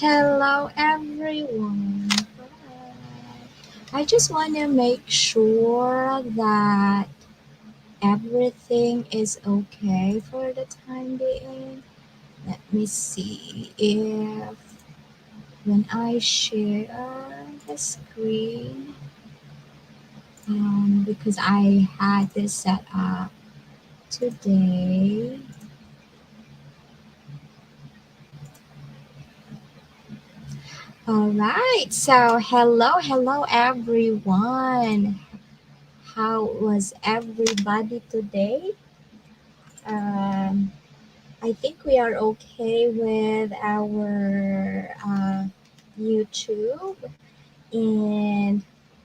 Hello, everyone. Hi. I just want to make sure that everything is okay for the time being. Let me see if when I share the screen, because I had this set up today. All right, so hello, everyone. How was everybody today? Um, I think we are okay with our YouTube. And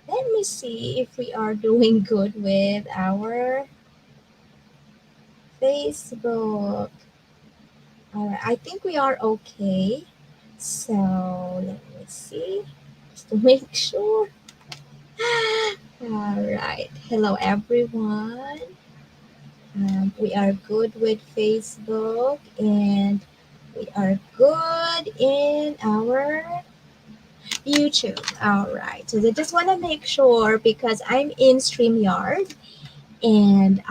let me see if we are doing good with our Facebook. All right, I think we are okay. So let me see, just to make sure. All right. Hello, everyone. We are good with Facebook and we are good in our YouTube. All right. So I just want to make sure because I'm in StreamYard. And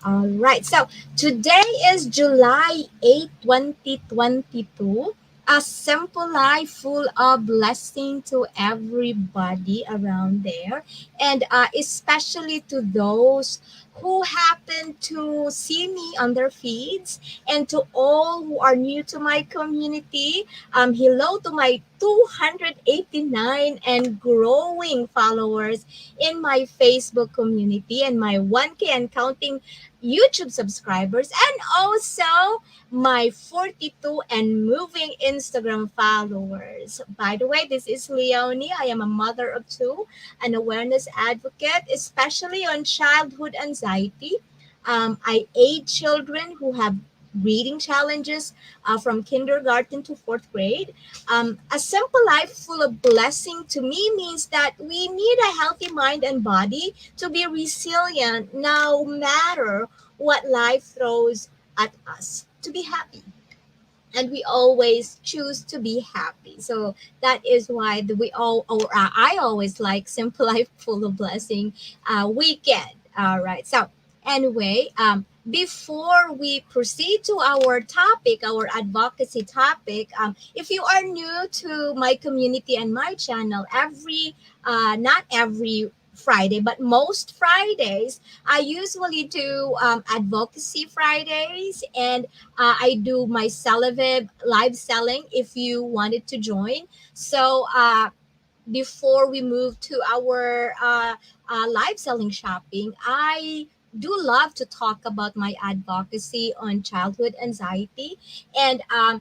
all right. So today is July 8th, 2022. A simple life full of blessing to everybody around there, and especially to those who happen to see me on their feeds, and to all who are new to my community. Hello to my 289 and growing followers in my Facebook community and my 1K and counting YouTube subscribers, and also my 42 and moving Instagram followers. By the way, this is Leonie. I am a mother of two, an awareness advocate, especially on childhood anxiety. I aid children who have reading challenges from kindergarten to fourth grade. A simple life full of blessing to me means that we need a healthy mind and body to be resilient no matter what life throws at us, to be happy. And we always choose to be happy. So that is why we all, or I always like simple life full of blessing weekend. All right. So anyway, before we proceed to our topic, our advocacy topic, if you are new to my community and my channel, not every Friday, but most Fridays, I usually do advocacy Fridays, and I do my Celavive live selling if you wanted to join. So before we move to our live selling shopping, I do love to talk about my advocacy on childhood anxiety. And I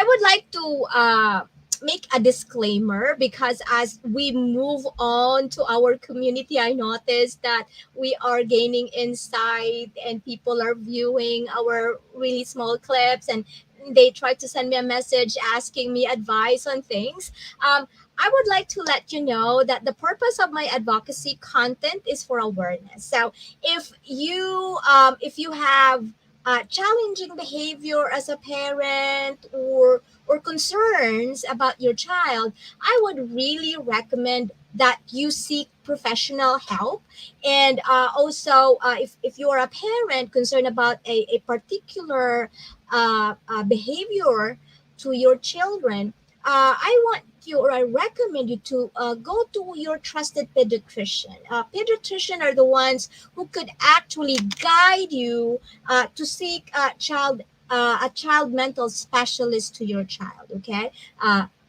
would like to make a disclaimer because as we move on to our community, I noticed that we are gaining insight and people are viewing our really small clips, and they try to send me a message asking me advice on things. I would like to let you know that the purpose of my advocacy content is for awareness. So if you have challenging behavior as a parent, or concerns about your child, I would really recommend that you seek professional help. And also, if you are a parent concerned about a particular behavior to your children, I want you, or I recommend you to go to your trusted pediatrician. Pediatrician are the ones who could actually guide you to seek a child mental specialist to your child. Okay,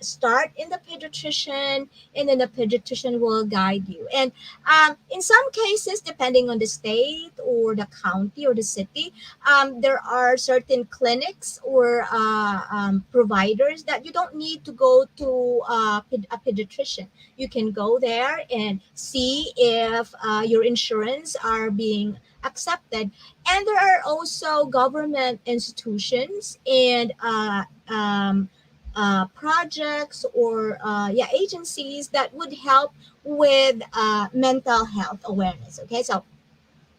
start in the pediatrician, and then the pediatrician will guide you. And in some cases, depending on the state or the county or the city, there are certain clinics or providers that you don't need to go to a pediatrician. You can go there and see if your insurance are being accepted. And there are also government institutions and projects or agencies that would help with mental health awareness. Okay, so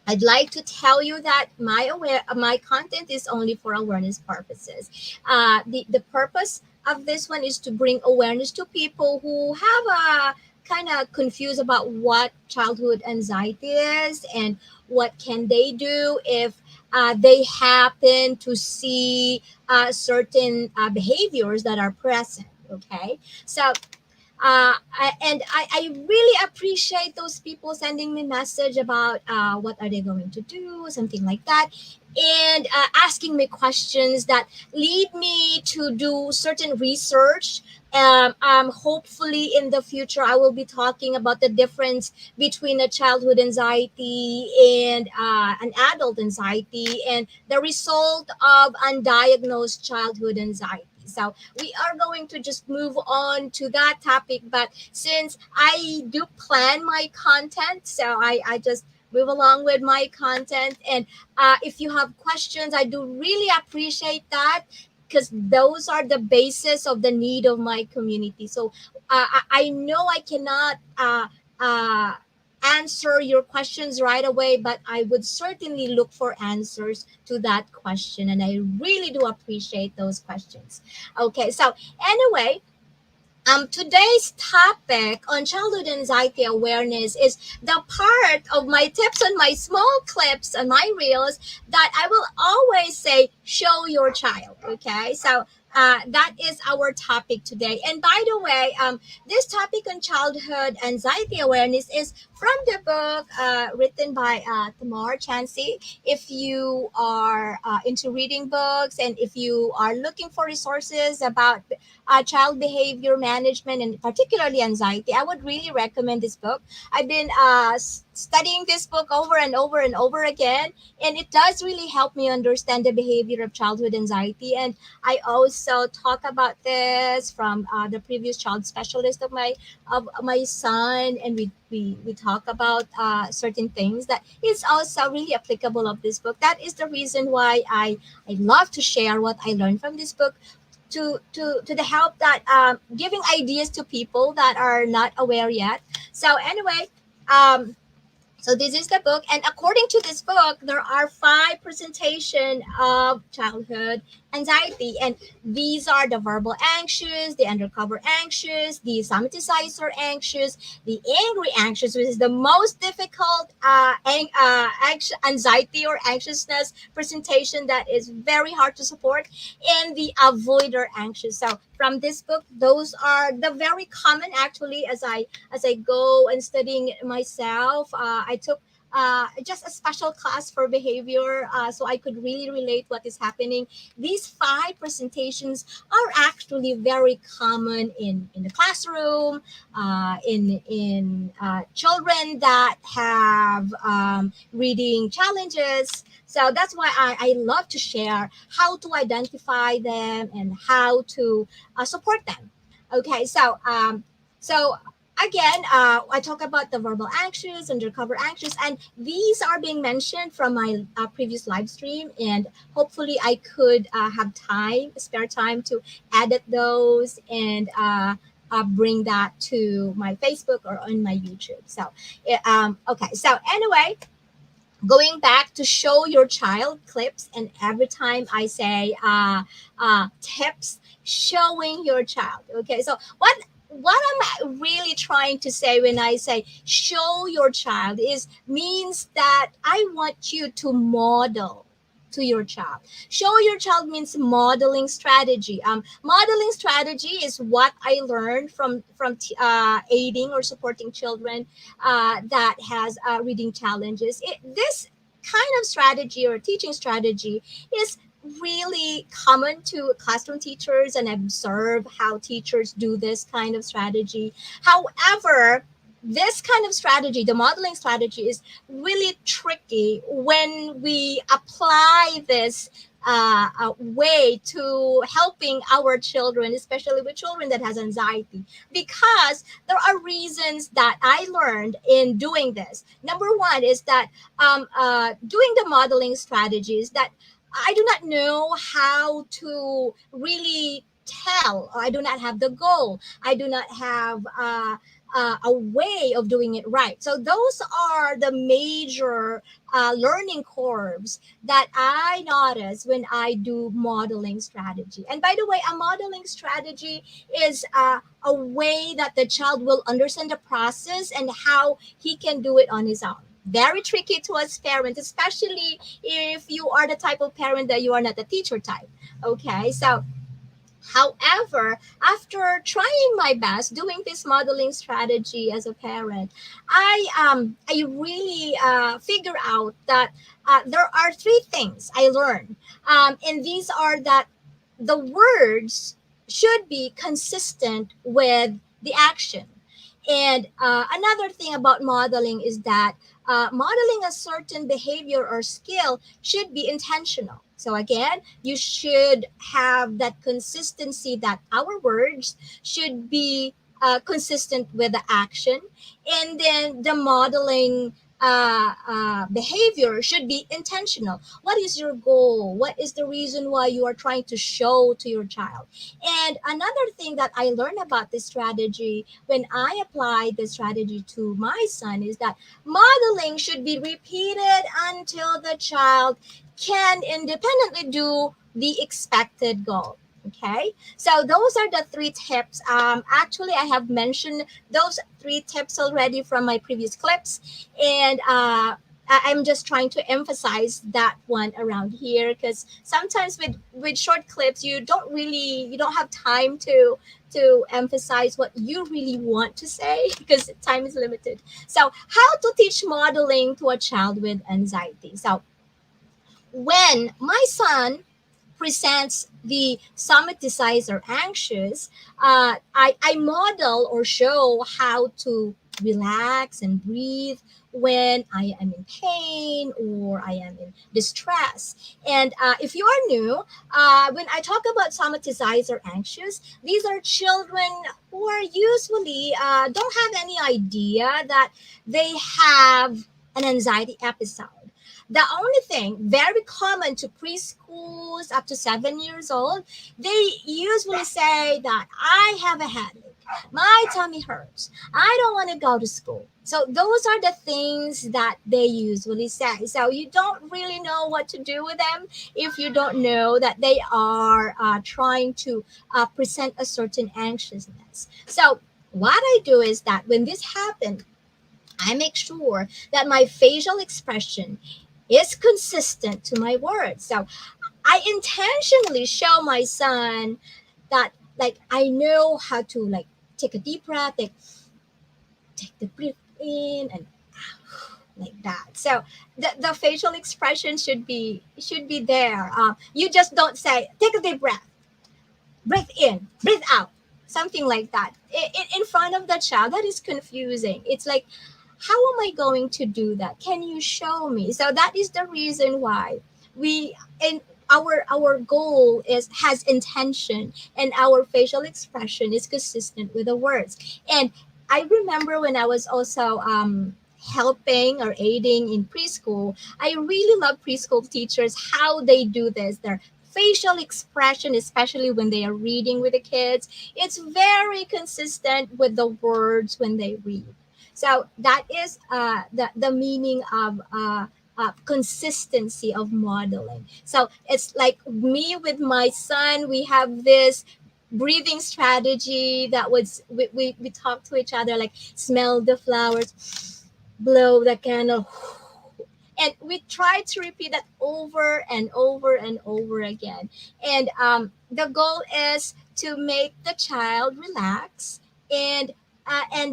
I'd like to tell you that my content is only for awareness purposes. The purpose of this one is to bring awareness to people who have a kind of confused about what childhood anxiety is and what can they do if they happen to see certain behaviors that are present. Okay, so I really appreciate those people sending me message about what are they going to do, something like that, and asking me questions that lead me to do certain research. Hopefully, in the future, I will be talking about the difference between a childhood anxiety and an adult anxiety, and the result of undiagnosed childhood anxiety. So we are going to just move on to that topic. But since I do plan my content, so I just move along with my content. And if you have questions, I do really appreciate that because those are the basis of the need of my community. So I know I cannot uh, answer your questions right away, but I would certainly look for answers to that question. And I really do appreciate those questions. Okay, so anyway, today's topic on childhood anxiety awareness is the part of my tips and my small clips and my reels that I will always say, show your child. Okay, so that is our topic today. And by the way, this topic on childhood anxiety awareness is from the book written by Tamar Chansey. If you are into reading books and if you are looking for resources about child behavior management and particularly anxiety, I would really recommend this book. I've been studying this book over and over and over again, and it does really help me understand the behavior of childhood anxiety. And I also talk about this from the previous child specialist of my son, and we talk about certain things that is also really applicable of this book. That is the reason why I love to share what I learned from this book to the help that giving ideas to people that are not aware yet. So anyway, um, so this is the book, and according to this book, there are five presentation of childhood anxiety, and these are the verbal anxious, the undercover anxious, the somatizer anxious, the angry anxious, which is the most difficult anxiety or anxiousness presentation that is very hard to support, and the avoider anxious. So from this book, those are the very common actually as I go and studying it myself. I took just a special class for behavior so I could really relate what is happening. These five presentations are actually very common in the classroom, in children that have reading challenges. So that's why I love to share how to identify them and how to support them. Okay, so again, I talk about the verbal anxious, undercover anxious, and these are being mentioned from my previous live stream. And hopefully, I could have time, spare time to edit those and bring that to my Facebook or on my YouTube. So, okay. So anyway, going back to show your child clips, and every time I say tips, showing your child. Okay, so what am I really trying to say when I say show your child is means that I want you to model to your child. Show your child means modeling strategy. Modeling strategy is what I learned from aiding or supporting children that has reading challenges. This kind of strategy or teaching strategy is really common to classroom teachers, and I observe how teachers do this kind of strategy. However, this kind of strategy, the modeling strategy, is really tricky when we apply this way to helping our children, especially with children that has anxiety, because there are reasons that I learned in doing this. Number one is that doing the modeling strategies that I do not know how to really tell, or I do not have the goal. I do not have a way of doing it right. So those are the major learning curves that I notice when I do modeling strategy. And by the way, a modeling strategy is a way that the child will understand the process and how he can do it on his own. Very tricky to us parents, especially if you are the type of parent that you are not a teacher type. Okay, so however, after trying my best doing this modeling strategy as a parent, I really figure out that there are three things I learned, and these are that the words should be consistent with the action. And another thing about modeling is that modeling a certain behavior or skill should be intentional. So again, you should have that consistency that our words should be consistent with the action, and then the modeling behavior should be intentional. What is your goal? What is the reason why you are trying to show to your child? And another thing that I learned about this strategy when I applied the strategy to my son is that modeling should be repeated until the child can independently do the expected goal. Okay, so those are the three tips. Actually, I have mentioned those three tips already from my previous clips, and I'm just trying to emphasize that one around here because sometimes with short clips you don't have time to emphasize what you really want to say because time is limited. So how to teach modeling to a child with anxiety. So when my son presents the somaticize or anxious, I model or show how to relax and breathe when I am in pain or I am in distress. And if you are new, when I talk about somaticize or anxious, these are children who are usually don't have any idea that they have an anxiety episode. The only thing very common to preschools up to 7 years old, they usually say that I have a headache, my tummy hurts, I don't want to go to school. So those are the things that they usually say. So you don't really know what to do with them if you don't know that they are trying to present a certain anxiousness. So what I do is that when this happens, I make sure that my facial expression is consistent to my words. So I intentionally show my son that like I know how to like take a deep breath, like take the breath in and like that. So the facial expression should be there. You just don't say take a deep breath, breathe in, breathe out, something like that. In front of the child, that is confusing. It's like, how am I going to do that? Can you show me? So that is the reason why we and our goal is has intention and our facial expression is consistent with the words. And I remember when I was also helping or aiding in preschool, I really love preschool teachers how they do this. Their facial expression, especially when they are reading with the kids, it's very consistent with the words when they read. So that is the meaning of consistency of modeling. So it's like me with my son, we have this breathing strategy that was we talk to each other like smell the flowers, blow the candle, and we try to repeat that over and over and over again. And the goal is to make the child relax, and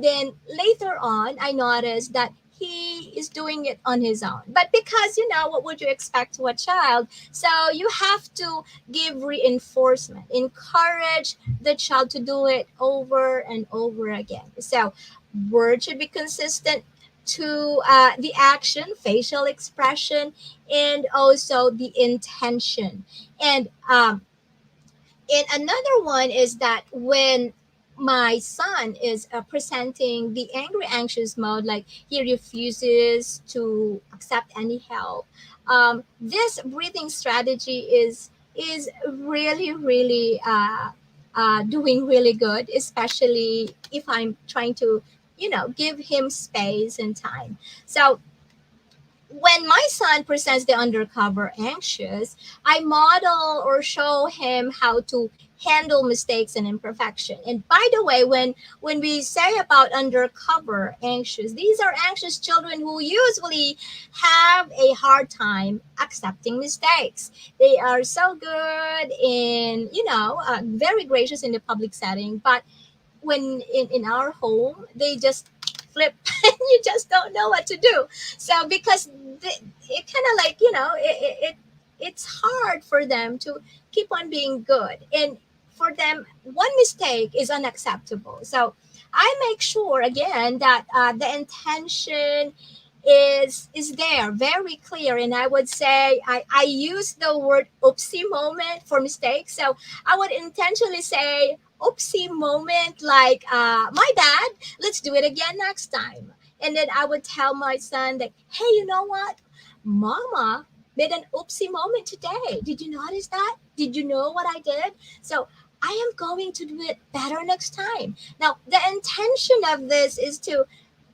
then later on I noticed that he is doing it on his own. But because what would you expect to a child, so you have to give reinforcement, encourage the child to do it over and over again. So words should be consistent to the action, facial expression, and also the intention. And another one is that when my son is presenting the angry, anxious mode, like he refuses to accept any help, this breathing strategy is really, really doing really good, especially if I'm trying to give him space and time. So when my son presents the undercover anxious, I model or show him how to handle mistakes and imperfection. And by the way, when we say about undercover anxious, these are anxious children who usually have a hard time accepting mistakes. They are so good in, very gracious in the public setting, but when in our home they just flip and you just don't know what to do. So because it kind of like it's hard for them to keep on being good, and for them one mistake is unacceptable. So I make sure again that the intention is there very clear, and I would say I use the word oopsie moment for mistakes. So I would intentionally say oopsie moment, like my dad, let's do it again next time. And then I would tell my son that, hey, you know what, mama made an oopsie moment today. Did you notice that? Did you know what I did? So I am going to do it better next time. Now the intention of this is to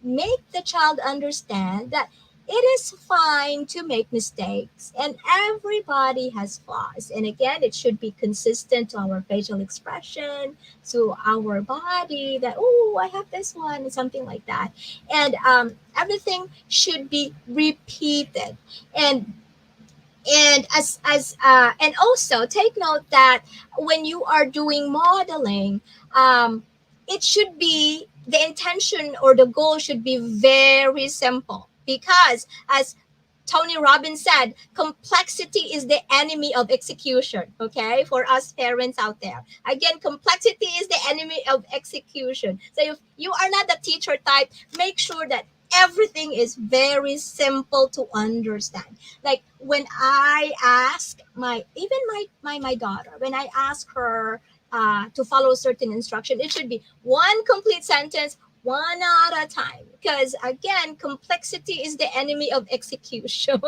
make the child understand that it is fine to make mistakes and everybody has flaws. And again, it should be consistent to our facial expression, to our body, that, oh, I have this one, and something like that. And everything should be repeated. And and also take note that when you are doing modeling, um, it should be the intention or the goal should be very simple, because as Tony Robbins said, complexity is the enemy of execution. Okay, for us parents out there, again, complexity is the enemy of execution. So if you are not the teacher type, make sure that everything is very simple to understand. Like when I ask my daughter, when I ask her to follow certain instruction, it should be one complete sentence, one at a time. Because again, complexity is the enemy of execution.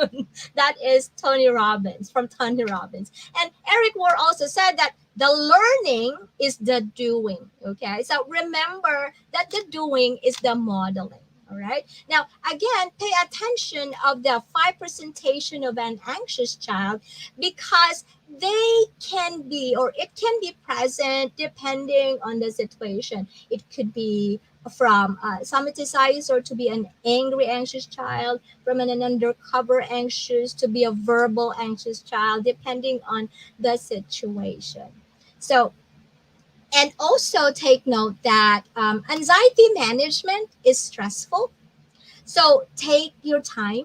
That is Tony Robbins, from Tony Robbins. And Eric Ward also said that the learning is the doing. Okay, so remember that the doing is the modeling. All right. Now, again, pay attention of the five presentation of an anxious child, because they can be, or it can be present depending on the situation. It could be from somatized or to be an angry anxious child, from an undercover anxious to be a verbal anxious child, depending on the situation. So, and also take note that anxiety management is stressful. So take your time,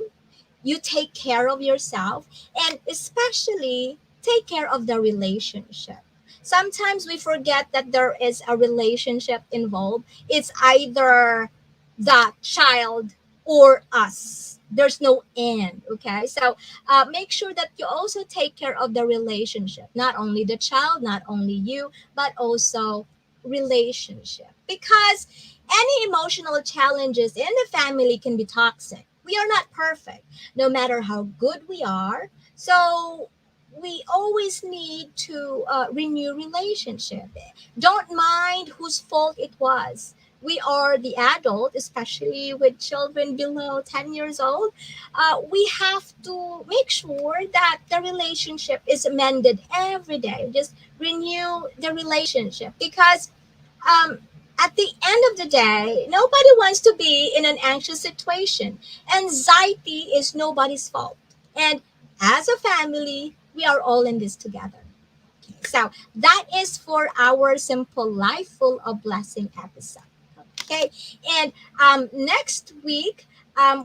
you take care of yourself, and especially take care of the relationship. Sometimes we forget that there is a relationship involved. It's either the child or us. There's no end. Okay, so make sure that you also take care of the relationship, not only the child, not only you, but also relationship, because any emotional challenges in the family can be toxic. We are not perfect, no matter how good we are. So we always need to renew relationship. Don't mind whose fault it was. We are the adult, especially with children below 10 years old. We have to make sure that the relationship is mended every day. Just renew the relationship, because um, at the end of the day, nobody wants to be in an anxious situation. Anxiety is nobody's fault. And as a family, we are all in this together. So that is for our simple life full of blessing episode. Okay. And next week,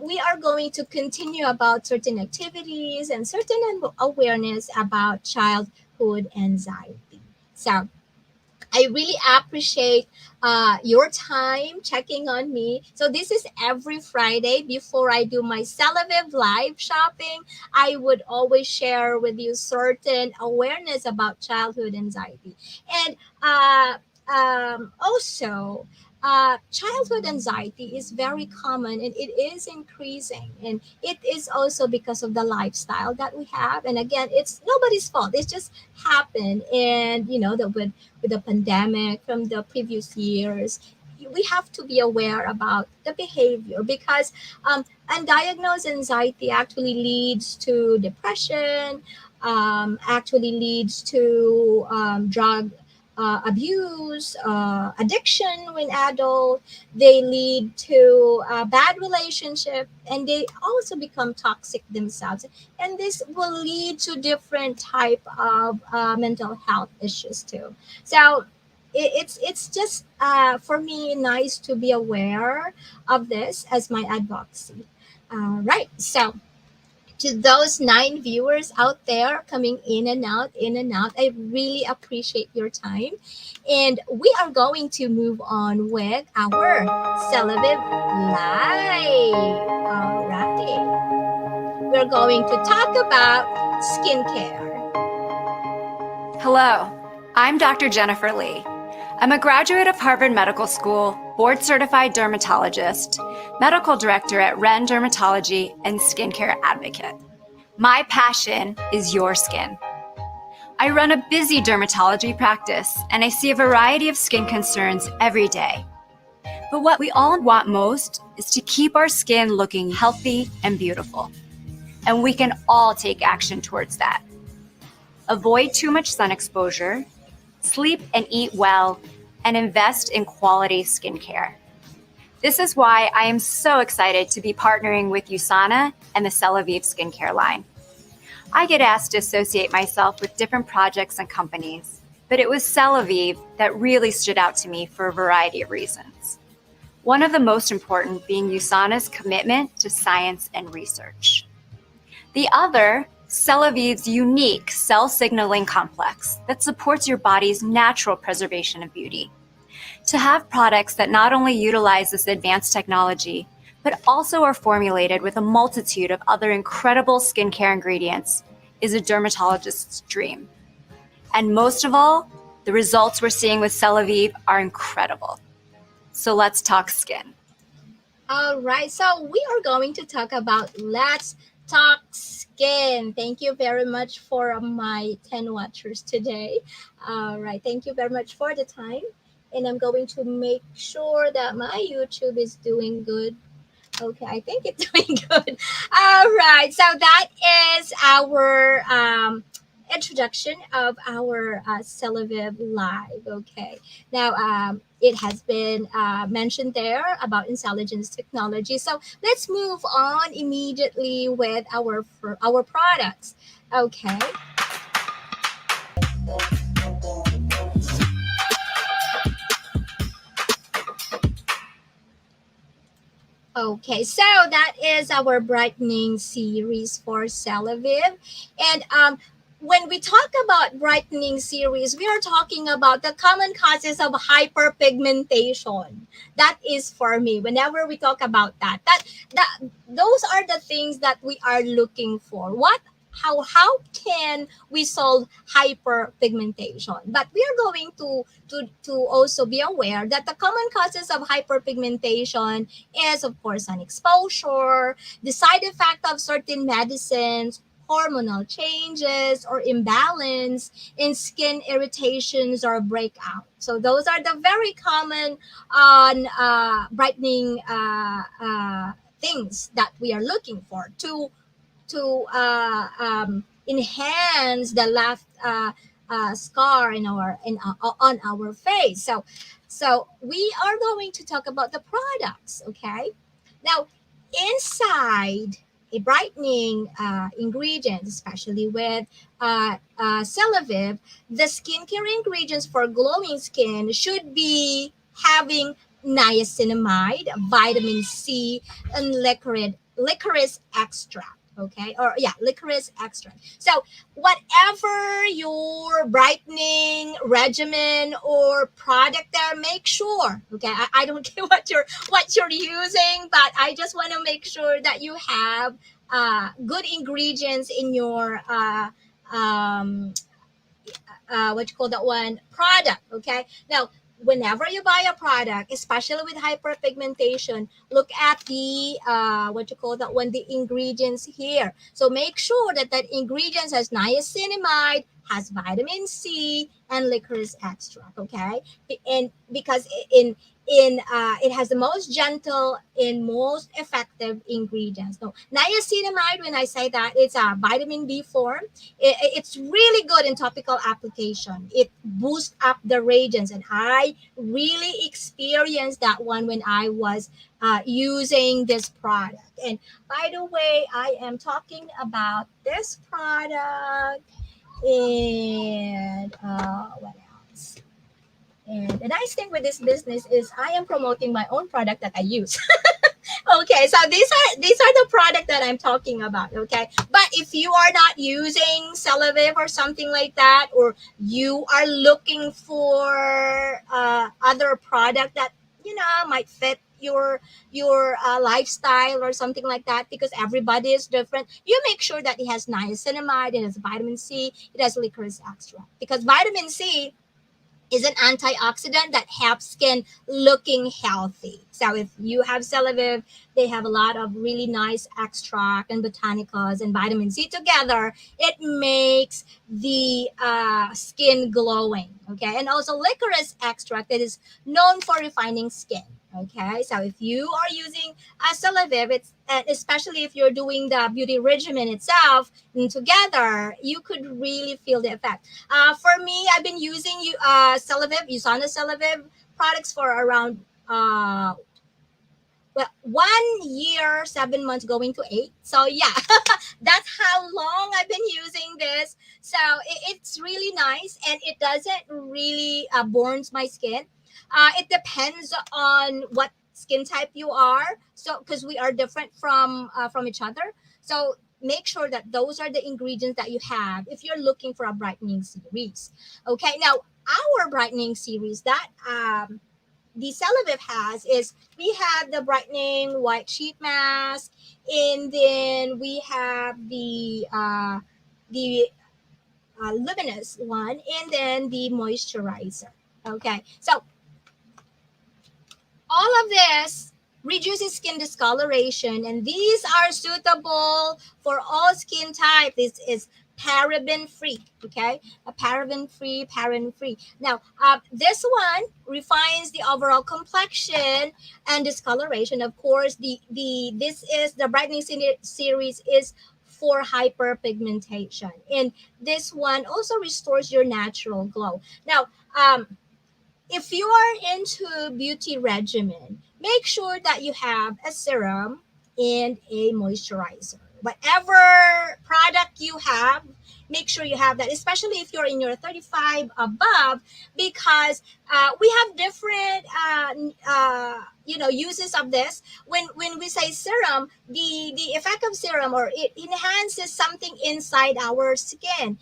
we are going to continue about certain activities and certain awareness about childhood anxiety. So I really appreciate your time checking on me. So this is every Friday before I do my Celavive live shopping. I would always share with you certain awareness about childhood anxiety. And also, childhood anxiety is very common and it is increasing. And it is also because of the lifestyle that we have. And again, it's nobody's fault. It's just happened. And, with the pandemic from the previous years, we have to be aware about the behavior, because undiagnosed anxiety actually leads to depression, actually leads to drug abuse, addiction when adult. They lead to a bad relationship, and they also become toxic themselves. And this will lead to different type of mental health issues too. So it's just for me nice to be aware of this as my advocacy. Right. So to those 9 viewers out there coming in and out, I really appreciate your time. And we are going to move on with our Celavive Live. All right. We're going to talk about skincare. Hello, I'm Dr. Jennifer Lee. I'm a graduate of Harvard Medical School, board certified dermatologist, medical director at Ren Dermatology, and skincare advocate. My passion is your skin. I run a busy dermatology practice, and I see a variety of skin concerns every day. But what we all want most is to keep our skin looking healthy and beautiful. And we can all take action towards that. Avoid too much sun exposure, sleep and eat well, and invest in quality skincare. This is why I am so excited to be partnering with USANA and the Celavive skincare line. I get asked to associate myself with different projects and companies, but it was Celavive that really stood out to me for a variety of reasons. One of the most important being USANA's commitment to science and research. The other, Celavive's unique cell signaling complex that supports your body's natural preservation of beauty. To have products that not only utilize this advanced technology, but also are formulated with a multitude of other incredible skincare ingredients is a dermatologist's dream. And most of all, the results we're seeing with Celavive are incredible. So let's talk skin. All right, so we are going to talk about Let's Talk Skin. Thank you very much for my 10 watchers today. All right, thank you very much for the time. And I'm going to make sure that my YouTube is doing good. Okay, I think it's doing good. All right, so that is our introduction of our Celavive Live. Okay, now it has been mentioned there about intelligence technology. So let's move on immediately with our products. Okay. Okay, so that is our brightening series for Celavive. And when we talk about brightening series, we are talking about the common causes of hyperpigmentation. That is for me. Whenever we talk about that those are the things that we are looking for. How can we solve hyperpigmentation? But we are going to also be aware that the common causes of hyperpigmentation is, of course, an exposure, the side effect of certain medicines, hormonal changes or imbalance in skin irritations or breakout. So those are the very common on brightening things that we are looking for to enhance the left scar on our face. So we are going to talk about the products. Okay, now inside a brightening ingredient, especially with Celavive, the skincare ingredients for glowing skin should be having niacinamide, vitamin C, and licorice extract. Okay, or yeah, licorice extract. So whatever your brightening regimen or product there, make sure. Okay, I don't care what you're using, but I just want to make sure that you have good ingredients in your what you call that one product. Okay, now whenever you buy a product, especially with hyperpigmentation, look at the what you call that one, the ingredients here. So make sure that ingredients has niacinamide, has vitamin C and licorice extract. Okay, and because in it has the most gentle and most effective ingredients. No, niacinamide. When I say that, it's a vitamin B form. It's really good in topical application. It boosts up the radiance, and I really experienced that one when I was using this product. And by the way, I am talking about this product. And what else? And the nice thing with this business is I am promoting my own product that I use. Okay, so these are the product that I'm talking about. Okay, but if you are not using Celavive or something like that, or you are looking for other product that might fit your lifestyle or something like that, because everybody is different, you make sure that it has niacinamide, it has vitamin C, it has licorice extract, because vitamin C is an antioxidant that helps skin looking healthy. So if you have Celavive, they have a lot of really nice extract and botanicals and vitamin C together. It makes the skin glowing. Okay, and also licorice extract that is known for refining skin. Okay, so if you are using Celavive, it's especially if you're doing the beauty regimen itself and together, you could really feel the effect. For me, I've been using Celavive, Usana Celavive products for around 1 year, 7 months, going to 8. So yeah, that's how long I've been using this. So it's really nice, and it doesn't really burns my skin. It depends on what skin type you are. So because we are different from each other, so make sure that those are the ingredients that you have if you're looking for a brightening series. Okay, now our brightening series that the Celavive has is we have the brightening white sheet mask, and then we have the luminous one, and then the moisturizer. Okay, so all of this reduces skin discoloration, and these are suitable for all skin type. This is paraben free. Okay, a paraben free. Now, this one refines the overall complexion and discoloration. Of course, the this is the brightening series is for hyperpigmentation, and this one also restores your natural glow. Now, if you are into beauty regimen, make sure that you have a serum and a moisturizer. Whatever product you have, make sure you have that, especially if you're in your 35 above, because we have different uses of this. When we say serum, the effect of serum, or it enhances something inside our skin,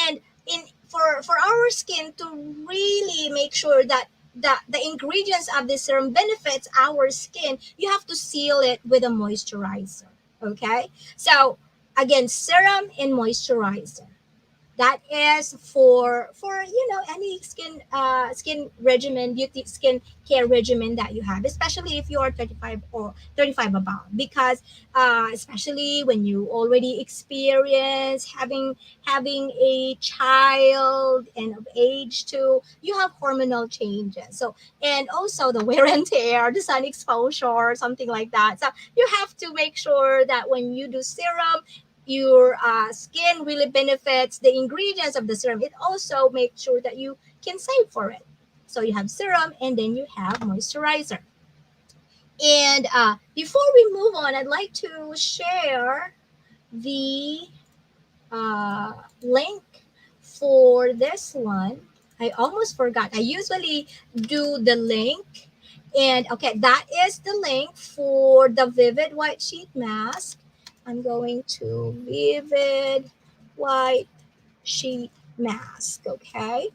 and in for our skin to really make sure that the ingredients of the serum benefits our skin, you have to seal it with a moisturizer. Okay, so again, serum and moisturizer, that is for any skin regimen, beauty skin care regimen that you have, especially if you are 35 or 35 above, because especially when you already experience having a child and of age too, you have hormonal changes, so and also the wear and tear, the sun exposure, something like that. So you have to make sure that when you do serum, your skin really benefits the ingredients of the serum. It also makes sure that you can save for it. So you have serum, and then you have moisturizer. And before we move on, I'd like to share the uh, link for this one. I almost forgot. I usually do the link. And okay, that is the link for the Vivid White Sheet Mask. I'm going to Vivid White Sheet Mask. Okay.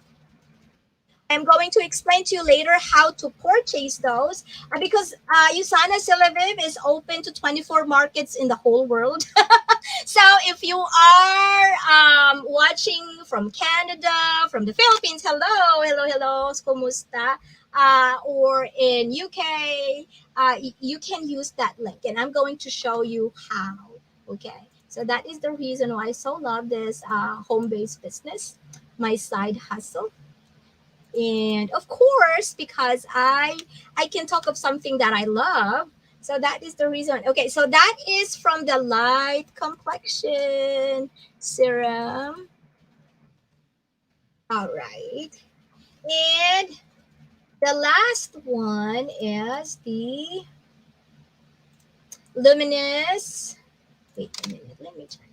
I'm going to explain to you later how to purchase those, because Usana Celavive is open to 24 markets in the whole world. So if you are watching from Canada, from the Philippines, hello, hello, hello, kumusta? Or in UK, you can use that link, and I'm going to show you how. Okay. So that is the reason why I so love this home-based business, my side hustle. And of course, because I can talk of something that I love, so that is the reason. Okay, so that is from the light complexion serum. All right. And the last one is the luminous. Wait a minute, let me check.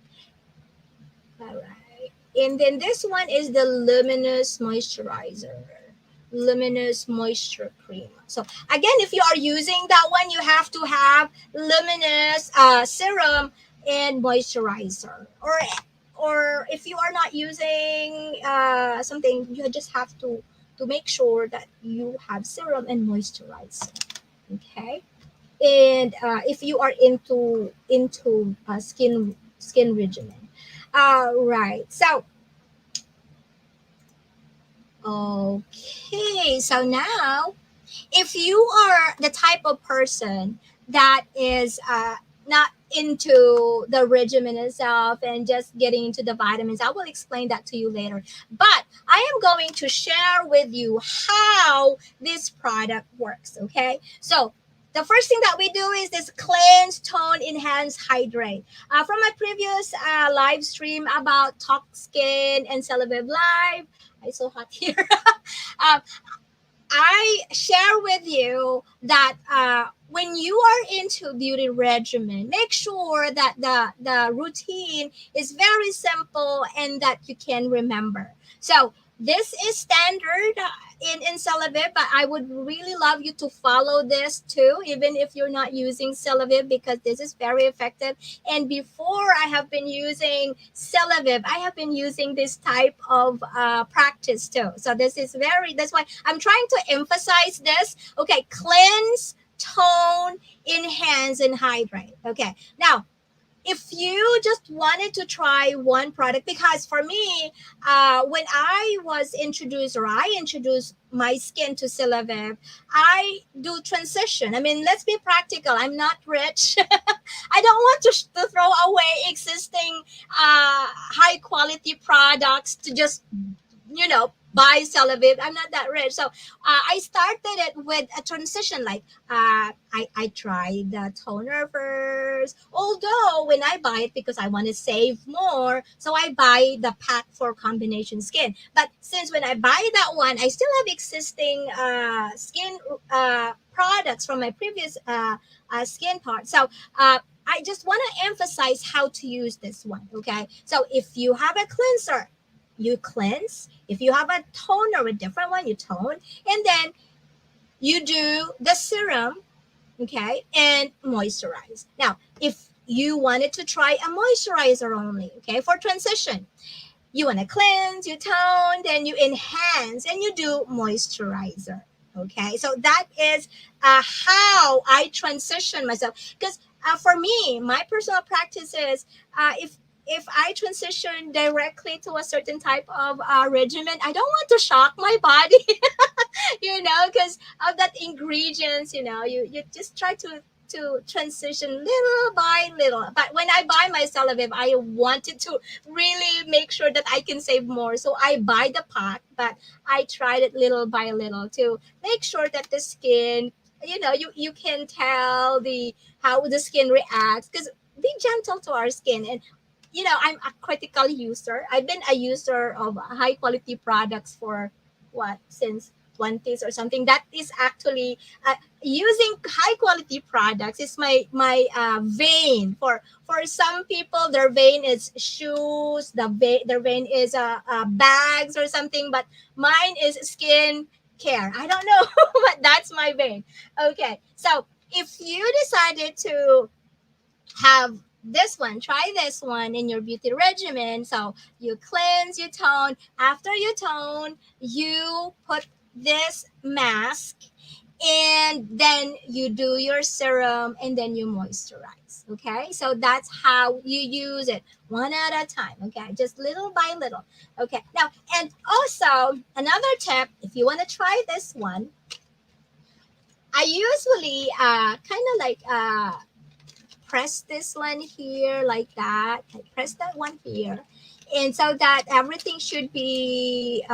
All right. And then this one is the luminous moisturizer. Luminous moisture cream. So again, if you are using that one, you have to have luminous serum and moisturizer. Or if you are not using something, you just have to make sure that you have serum and moisturizer. Okay. And if you are into skin regimen. Right. So okay. So now, if you are the type of person that is not into the regimen itself and just getting into the vitamins, I will explain that to you later. But I am going to share with you how this product works. Okay. So the first thing that we do is this cleanse, tone, enhance, hydrate. From my previous live stream about Talk Skin and Celavive Live, it's so hot here. um, I share with you that when you are into beauty regimen, make sure that the routine is very simple and that you can remember. So this is standard in Celavive, but I would really love you to follow this too, even if you're not using Celavive, because this is very effective. And before I have been using Celavive, I have been using this type of practice too. So this is that's why I'm trying to emphasize this. Okay, cleanse, tone, enhance, and hydrate. Okay, now if you just wanted to try one product, because for me, when I was introduced, or I introduced my skin to Celavive, I do transition. I mean, let's be practical. I'm not rich. I don't want to throw away existing high quality products to just buy Celavive. I'm not that rich. So I started it with a transition. Like I tried the toner first. Although when I buy it, because I want to save more, so I buy the pack for combination skin. But since when I buy that one, I still have existing skin products from my previous skin part. So I just want to emphasize how to use this one. Okay. So if you have a cleanser, you cleanse. If you have a toner, a different one, you tone. And then you do the serum, okay, and moisturize. Now, if you wanted to try a moisturizer only, okay, for transition, you want to cleanse, you tone, then you enhance, and you do moisturizer. Okay, so that is how I transition myself. Because for me, my personal practice is if I transition directly to a certain type of regimen, I don't want to shock my body. Because of that ingredients, you just try to transition little by little. But when I buy my Celavive, I wanted to really make sure that I can save more. So I buy the pack, but I tried it little by little to make sure that the skin, you can tell the how the skin reacts. Because be gentle to our skin. And I'm a critical user. I've been a user of high quality products for what, since 20s or something. That is actually using high quality products is my vein. For some people, their vein is shoes, their vein is bags or something, but mine is skin care. I don't know, but that's my vein. Okay, so if you decided to have this one, try this one in your beauty regimen. So you cleanse, you tone. After you tone, you put this mask, and then you do your serum, and then you moisturize. Okay, so that's how you use it, one at a time. Okay, just little by little. Okay, now, and also another tip, if you want to try this one, I usually kind of like press this one here like that. I press that one here, and so that everything should be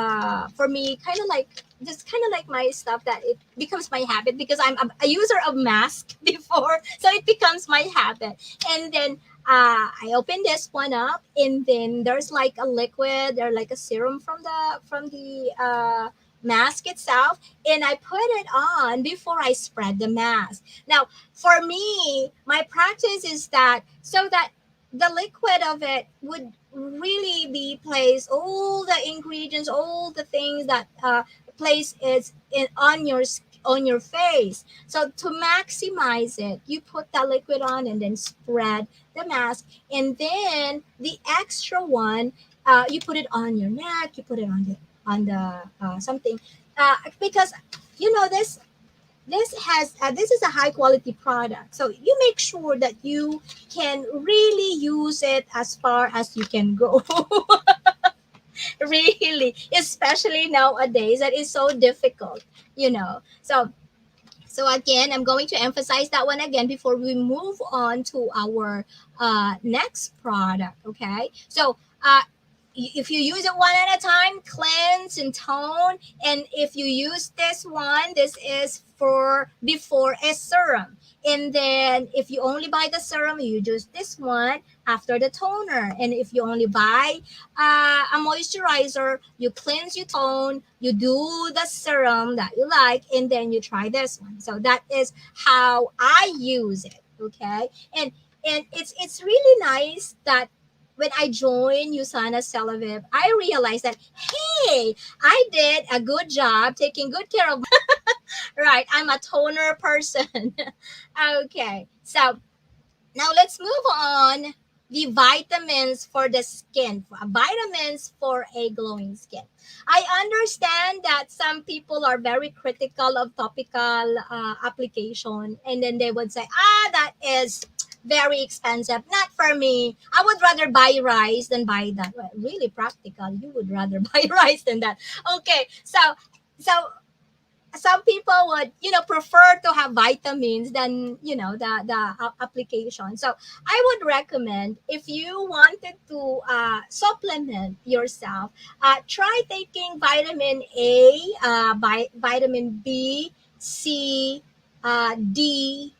for me kind of like just kind of like my stuff, that it becomes my habit because I'm a user of mask before, so it becomes my habit. And then I open this one up, and then there's like a liquid or like a serum from the mask itself, and I put it on before I spread the mask. Now, for me, my practice is that so that the liquid of it would really be placed, all the ingredients, all the things that place is in on your face. So to maximize it, you put the liquid on and then spread the mask, and then the extra one, you put it on your neck, you put it on the something, because you know this is a high quality product, so you make sure that you can really use it as far as you can go. Really, especially nowadays that is so difficult, so again, I'm going to emphasize that one again before we move on to our next product. Okay, so if you use it one at a time, cleanse and tone. And if you use this one, this is for before a serum. And then if you only buy the serum, you use this one after the toner. And if you only buy a moisturizer, you cleanse, you tone, you do the serum that you like, and then you try this one. So that is how I use it. Okay, and it's really nice that when I joined Usana Celavive, I realized that hey, I did a good job taking good care of. Right, I'm a toner person. Okay, so now let's move on. The vitamins for the skin, vitamins for a glowing skin. I understand that some people are very critical of topical application, and then they would say, that is very expensive. Not for me. I would rather buy rice than buy that. Well, really practical. You would rather buy rice than that. Okay, so some people would prefer to have vitamins than the application. So I would recommend, if you wanted to supplement yourself, try taking vitamin A, vitamin B, C, D.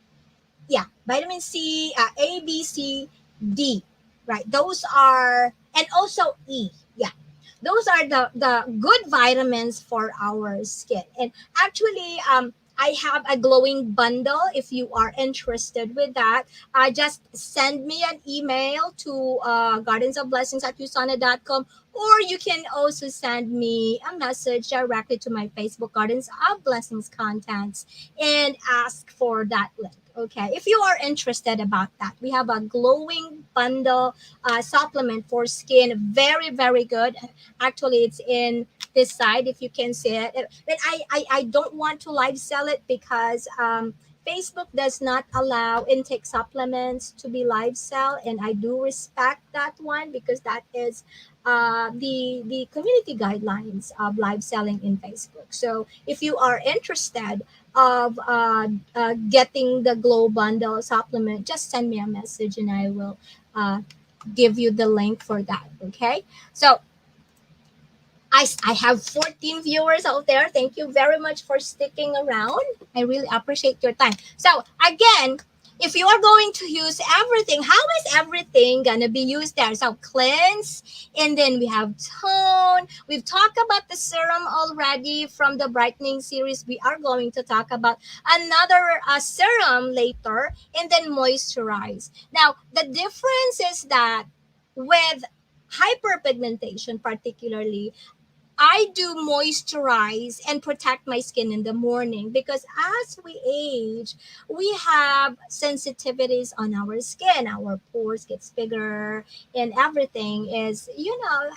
Yeah, vitamin C, A, B, C, D. Right, those are, and also E. Yeah, those are the good vitamins for our skin. And actually, I have a glowing bundle. If you are interested with that, just send me an email to gardensofblessings@usana.com, or you can also send me a message directly to my Facebook, Gardens of Blessings Contents, and ask for that link. Okay, if you are interested about that, we have a glowing bundle supplement for skin. Very, very good. Actually, it's in this side if you can see it. But I don't want to live sell it because Facebook does not allow intake supplements to be live sell, and I do respect that one because that is the community guidelines of live selling in Facebook. So if you are interested of getting the glow bundle supplement, just send me a message and I will uh, give you the link for that. Okay, so I have 14 viewers out there. Thank you very much for sticking around. I really appreciate your time. So, again, if you are going to use everything, how is everything going to be used there? So, cleanse, and then we have tone. We've talked about the serum already from the brightening series. We are going to talk about another serum later, and then moisturize. Now, the difference is that with hyperpigmentation, particularly, I do moisturize and protect my skin in the morning because as we age, we have sensitivities on our skin. Our pores gets bigger and everything is,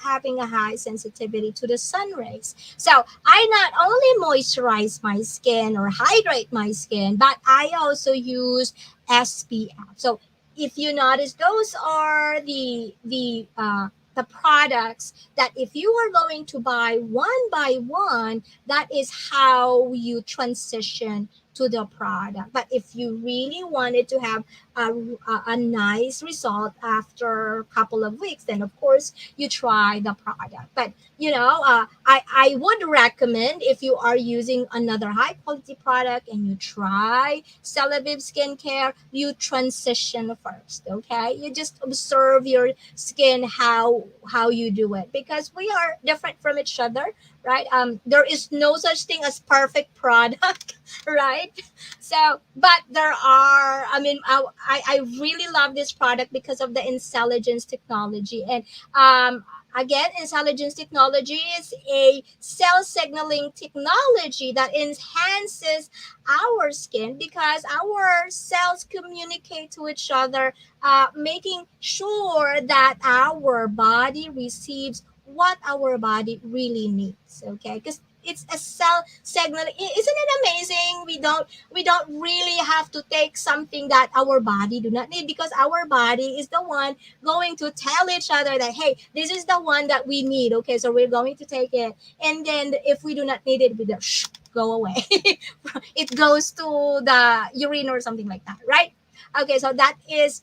having a high sensitivity to the sun rays. So I not only moisturize my skin or hydrate my skin, but I also use SPF. So if you notice, those are the products that if you are going to buy one by one, that is how you transition to the product. But if you really wanted to have a nice result after a couple of weeks, then of course you try the product. But I would recommend, if you are using another high quality product and you try Celavive skincare, you transition first. Okay, you just observe your skin, how you do it, because we are different from each other, right? There is no such thing as perfect product right? So, but there are, I mean, I really love this product because of the intelligence technology. And again, intelligence technology is a cell signaling technology that enhances our skin, because our cells communicate to each other, making sure that our body receives what our body really needs. Okay, because it's a cell signal. Isn't it amazing? We don't really have to take something that our body do not need, because our body is the one going to tell each other that, hey, this is the one that we need. Okay, so we're going to take it, and then if we do not need it, we just go away. It goes to the urine or something like that, right? Okay, so that is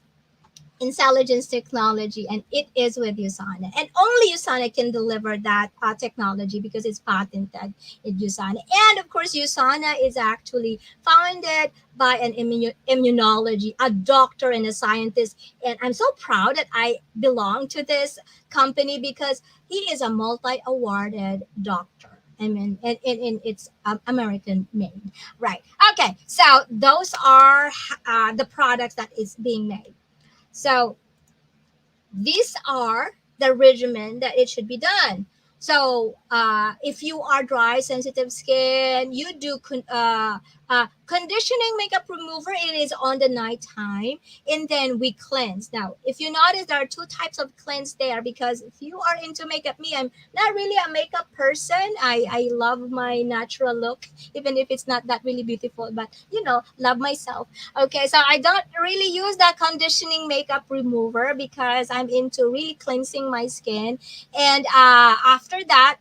intelligence technology, and it is with Usana, and only Usana can deliver that technology, because it's patented in Usana. And of course, Usana is actually founded by an immunology, a doctor and a scientist, and I'm so proud that I belong to this company, because he is a multi-awarded doctor. I mean, and it's American made, right? Okay, so those are the products that is being made. So these are the regimen that it should be done. So if you are dry, sensitive skin, you do conditioning makeup remover. It is on the night time, and then we cleanse. Now, if you notice, there are two types of cleanse there, because if you are into makeup, me, I'm not really a makeup person. I love my natural look, even if it's not that really beautiful, but love myself. Okay, so I don't really use that conditioning makeup remover, because I'm into really cleansing my skin. And after that,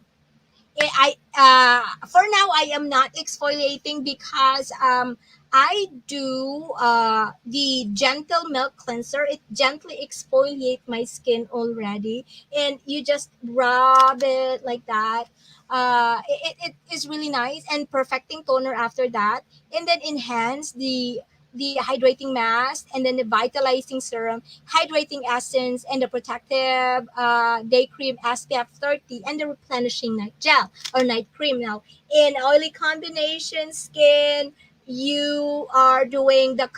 for now I am not exfoliating, because I do the gentle milk cleanser. It gently exfoliate my skin already, and you just rub it like that. It is really nice, and perfecting toner after that, and then enhance the hydrating mask, and then the vitalizing serum, hydrating essence, and the protective day cream SPF 30, and the replenishing night gel or night cream. Now, in oily combination skin, you are doing the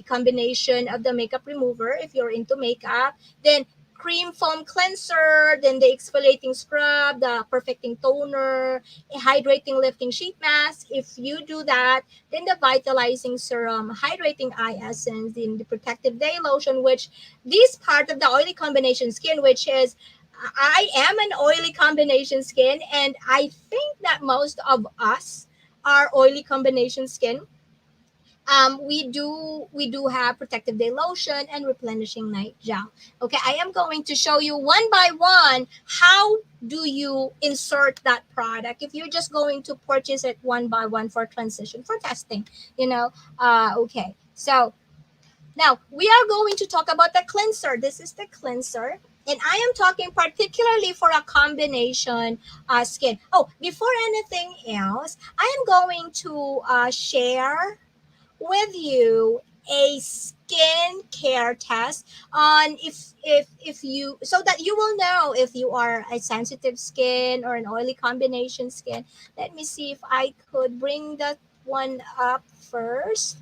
combination of the makeup remover if you're into makeup, then cream foam cleanser, then the exfoliating scrub, the perfecting toner, a hydrating lifting sheet mask. If you do that, then the vitalizing serum, hydrating eye essence, then the protective day lotion, which this part of the oily combination skin, which is, I am an oily combination skin, and I think that most of us are oily combination skin. We do have protective day lotion and replenishing night gel. Okay, I am going to show you one by one how do you insert that product if you're just going to purchase it one by one for transition, for testing. Okay, so now we are going to talk about the cleanser. This is the cleanser. And I am talking particularly for a combination skin. Oh, before anything else, I am going to share with you a skin care test on if you, so that you will know if you are a sensitive skin or an oily combination skin. Let me see if I could bring that one up first,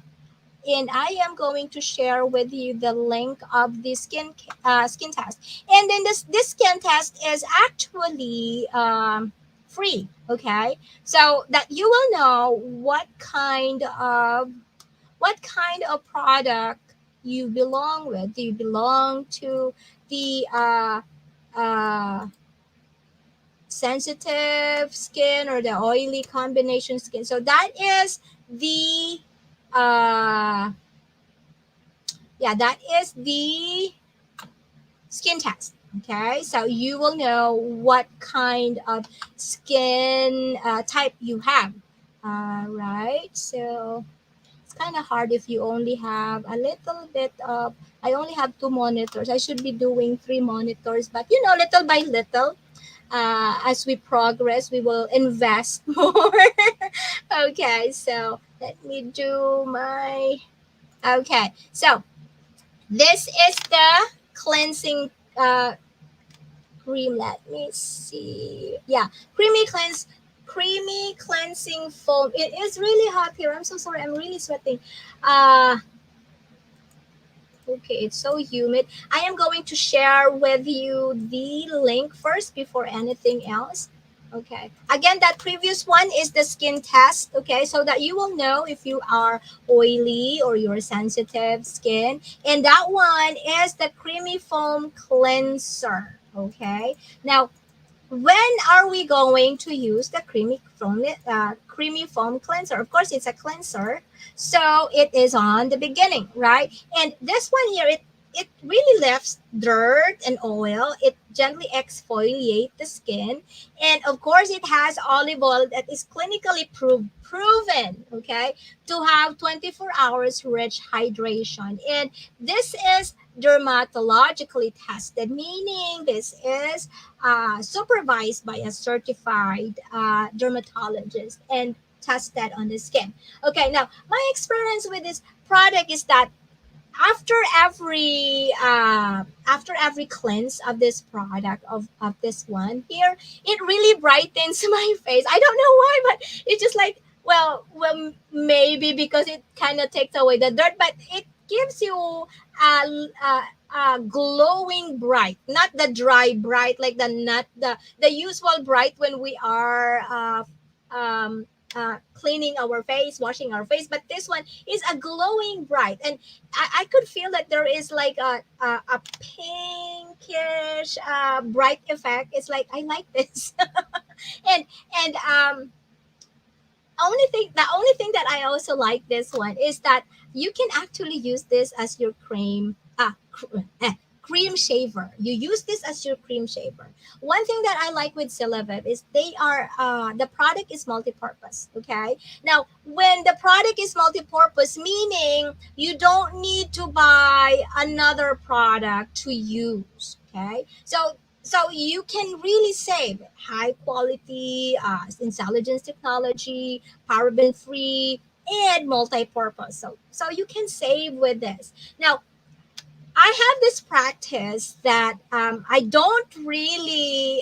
and I am going to share with you the link of the skin test. And then this skin test is actually free. Okay, so that you will know what kind of product you belong with. Do you belong to the sensitive skin or the oily combination skin? So that is the uh, that is the skin test. Okay, so you will know what kind of skin type you have. Right? So it's kind of hard if you only have a little bit of. I only have two monitors. I should be doing three monitors, but little by little, as we progress, we will invest more. Okay, so let me do my. Okay, so this is the cleansing cream. Let me see. Yeah, creamy cleansing foam. It is really hot here. I'm so sorry. I'm really sweating. Uh Okay, it's so humid. I am going to share with you the link first before anything else. Okay. Again, that previous one is the skin test. Okay, so that you will know if you are oily or you're sensitive skin. And that one is the creamy foam cleanser. Okay. Now, when are we going to use the creamy foam cleanser? Of course, it's a cleanser, so it is on the beginning, right? And this one here, it really lifts dirt and oil. It gently exfoliates the skin, and of course, it has olive oil that is clinically proven, okay, to have 24 hours rich hydration. And this is dermatologically tested, meaning this is supervised by a certified dermatologist and tested on the skin. Okay, now my experience with this product is that after every cleanse of this product of this one here, it really brightens my face. I don't know why, but it's just like, well, maybe because it kind of takes away the dirt, but it gives you a glowing bright, not the dry bright, like not the usual bright when we are cleaning our face, washing our face, but this one is a glowing bright. And I could feel that there is like a pinkish bright effect. It's like I like this. And the only thing that I also like this one is that you can actually use this as your cream shaver. You use this as your cream shaver. One thing that I like with Celavive is the product is multi-purpose. Okay, now when the product is multi-purpose, meaning you don't need to buy another product to use. Okay, so you can really save high quality intelligence technology, paraben free, and multi-purpose. So you can save with this. Now I have this practice that I don't really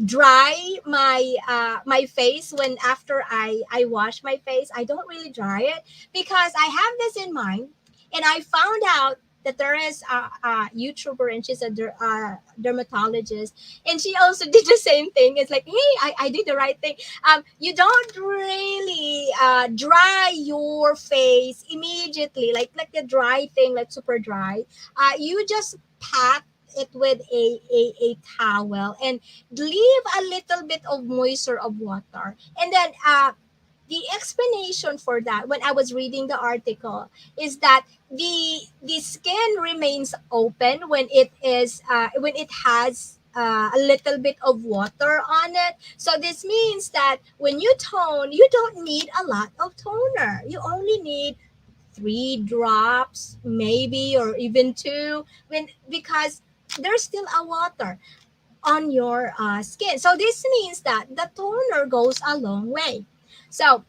dry my face when after I wash my face. I don't really dry it because I have this in mind, and I found out that there is a YouTuber, and she's a dermatologist, and she also did the same thing. It's like, hey, I did the right thing. You don't really dry your face immediately, like the dry thing, like super dry. You just pat it with a towel and leave a little bit of moisture of water, and then the explanation for that when I was reading the article is that the skin remains open when it has a little bit of water on it. So this means that when you tone, you don't need a lot of toner. You only need 3 drops, maybe, or even two, because there's still a water on your skin. So this means that the toner goes a long way. So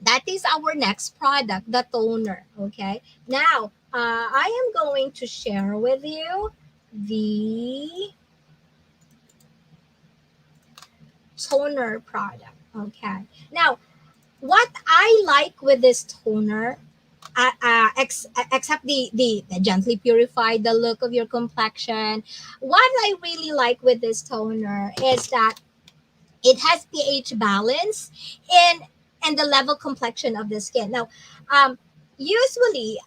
that is our next product, the toner. Okay. Now, I am going to share with you the toner product. Okay. Now, what I like with this toner, except the gently purify the look of your complexion, what I really like with this toner is that it has pH balance and the level complexion of the skin. Now, um, usually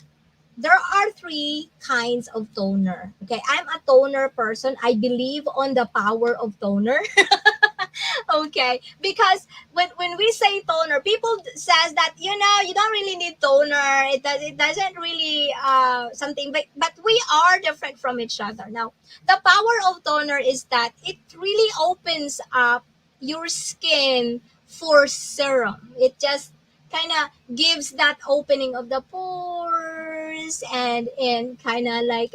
there are three kinds of toner. Okay, I'm a toner person. I believe on the power of toner. Okay, because when we say toner, people says that you don't really need toner. It doesn't really something, but we are different from each other. Now, the power of toner is that it really opens up your skin for serum. It just kind of gives that opening of the pores, and kind of like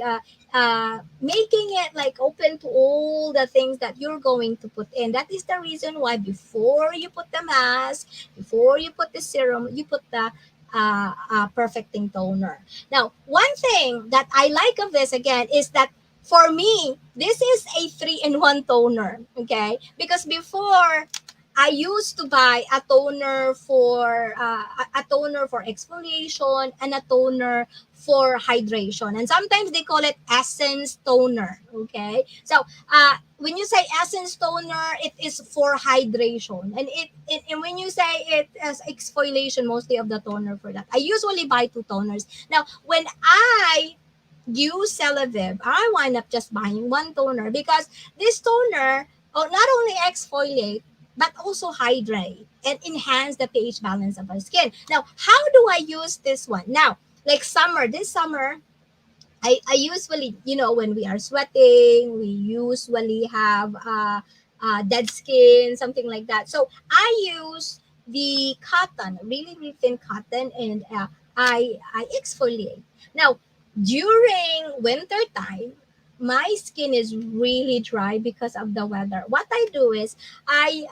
making it like open to all the things that you're going to put in. That is the reason why before you put the mask, before you put the serum, you put the perfecting toner. Now, one thing that I like of this again is that for me, this is a three-in-one toner. Okay, because before I used to buy a toner for exfoliation and a toner for hydration, and sometimes they call it essence toner. Okay, so when you say essence toner, it is for hydration, and and when you say it as exfoliation, mostly of the toner for that. I usually buy two toners. Now, when I use Celavive, I wind up just buying one toner because this toner not only exfoliate but also hydrate and enhance the pH balance of our skin. Now, how do I use this one? Now, like this summer, I usually, when we are sweating, we usually have dead skin, something like that. So I use the cotton, really, really thin cotton, and I exfoliate. Now, during winter time, my skin is really dry because of the weather. What I do is I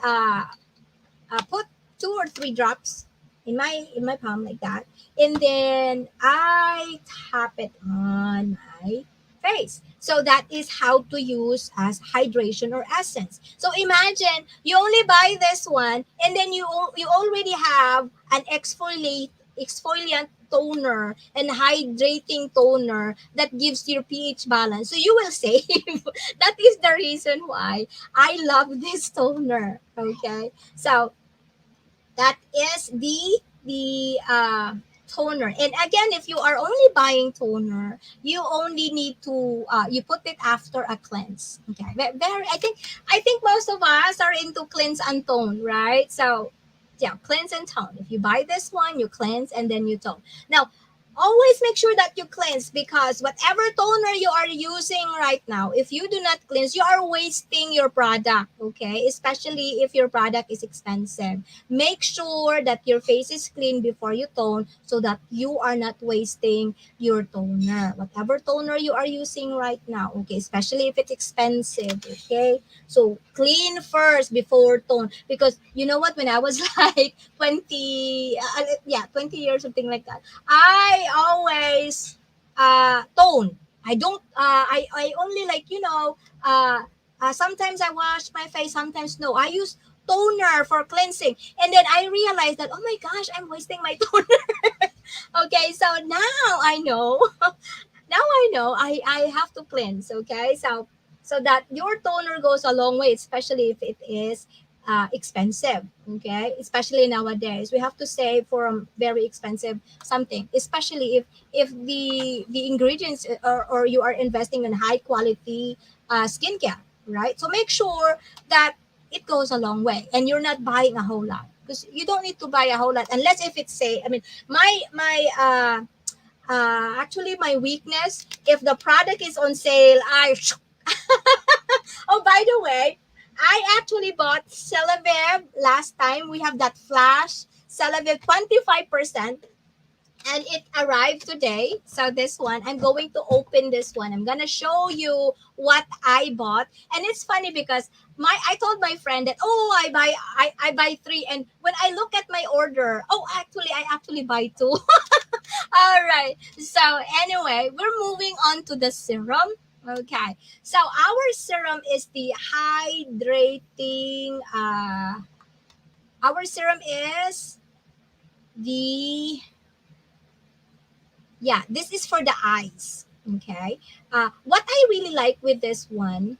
put 2 or 3 drops in my palm like that, and then I tap it on my face. So that is how to use as hydration or essence. So imagine you only buy this one, and then you already have an exfoliant toner and hydrating toner that gives your pH balance. So you will save. That is the reason why I love this toner. Okay. So that is the toner. And again, if you are only buying toner, you only need to you put it after a cleanse. Okay, very. I think most of us are into cleanse and tone, right? So yeah, cleanse and tone. If you buy this one, you cleanse and then you tone. Now, always make sure that you cleanse, because whatever toner you are using right now, if you do not cleanse, you are wasting your product. Okay, especially if your product is expensive. Make sure that your face is clean before you tone, so that you are not wasting your toner. Whatever toner you are using right now, okay, especially if it's expensive, okay? So clean first before tone, because you know what, when I was like 20 yeah, 20 years, something like that, I always tone. I don't I only, like, sometimes I wash my face, sometimes no. I use toner for cleansing. And then I realized that, oh my gosh, I'm wasting my toner. Okay, so now I know. Now I know I have to cleanse. Okay, so that your toner goes a long way, especially if it is expensive. Okay, especially nowadays, we have to save for a very expensive something, especially if the ingredients, or you are investing in high quality skincare, right? So make sure that it goes a long way, and you're not buying a whole lot, because you don't need to buy a whole lot unless if it's, say, I mean, actually, my weakness, if the product is on sale, I oh, by the way, I actually bought Celavive last time. We have that flash Celavive 25%, and it arrived today. So this one, I'm going to open this one. I'm gonna show you what I bought. And it's funny because I told my friend that, oh, I buy three, and when I look at my order, oh, actually I actually buy two. All right. So anyway, we're moving on to the serum. Okay. So our serum is the hydrating. Our serum is the, yeah. This is for the eyes. Okay. What I really like with this one.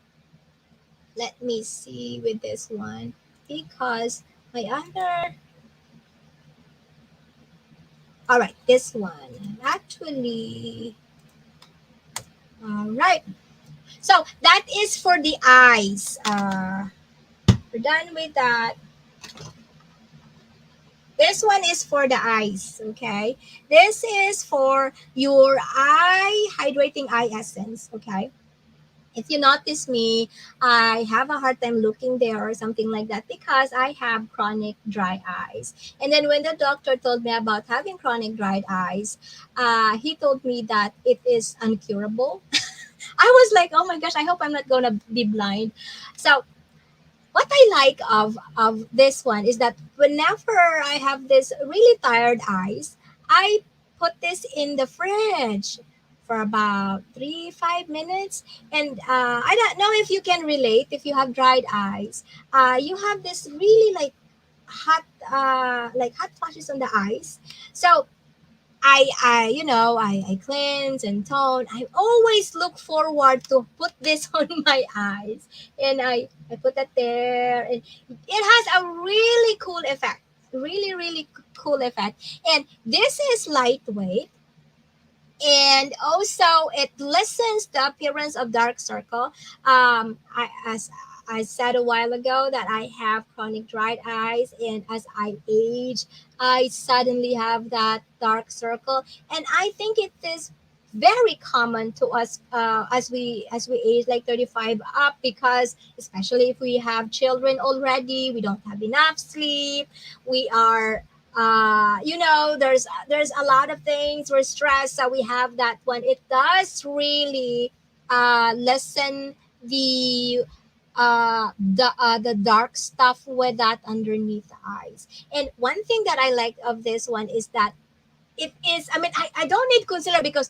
Let me see with this one, because my other. All right, this one actually. All right. So that is for the eyes. We're done with that. This one is for the eyes, okay? This is for your eye hydrating eye essence, okay? If you notice me, I have a hard time looking there or something like that because I have chronic dry eyes. And then when the doctor told me about having chronic dry eyes, he told me that it is uncurable. I was like, oh my gosh, I hope I'm not gonna be blind. So what I like of this one is that whenever I have this really tired eyes, I put this in the fridge for about 3 5 minutes, and I don't know if you can relate if you have dried eyes. You have this really like hot flashes on the eyes. So I cleanse and tone. I always look forward to put this on my eyes, and I put that there, and it has a really cool effect, really really cool effect. And this is lightweight, and also it lessens the appearance of dark circle. As I said a while ago that I have chronic dried eyes, and as I age, I suddenly have that dark circle, and I think it is very common to us as we age like 35 up, because especially if we have children already, we don't have enough sleep, we are there's a lot of things, we're stressed, so we have that one. It does really lessen the dark stuff with that underneath the eyes. And one thing that I like of this one is that it is, I mean, I don't need concealer because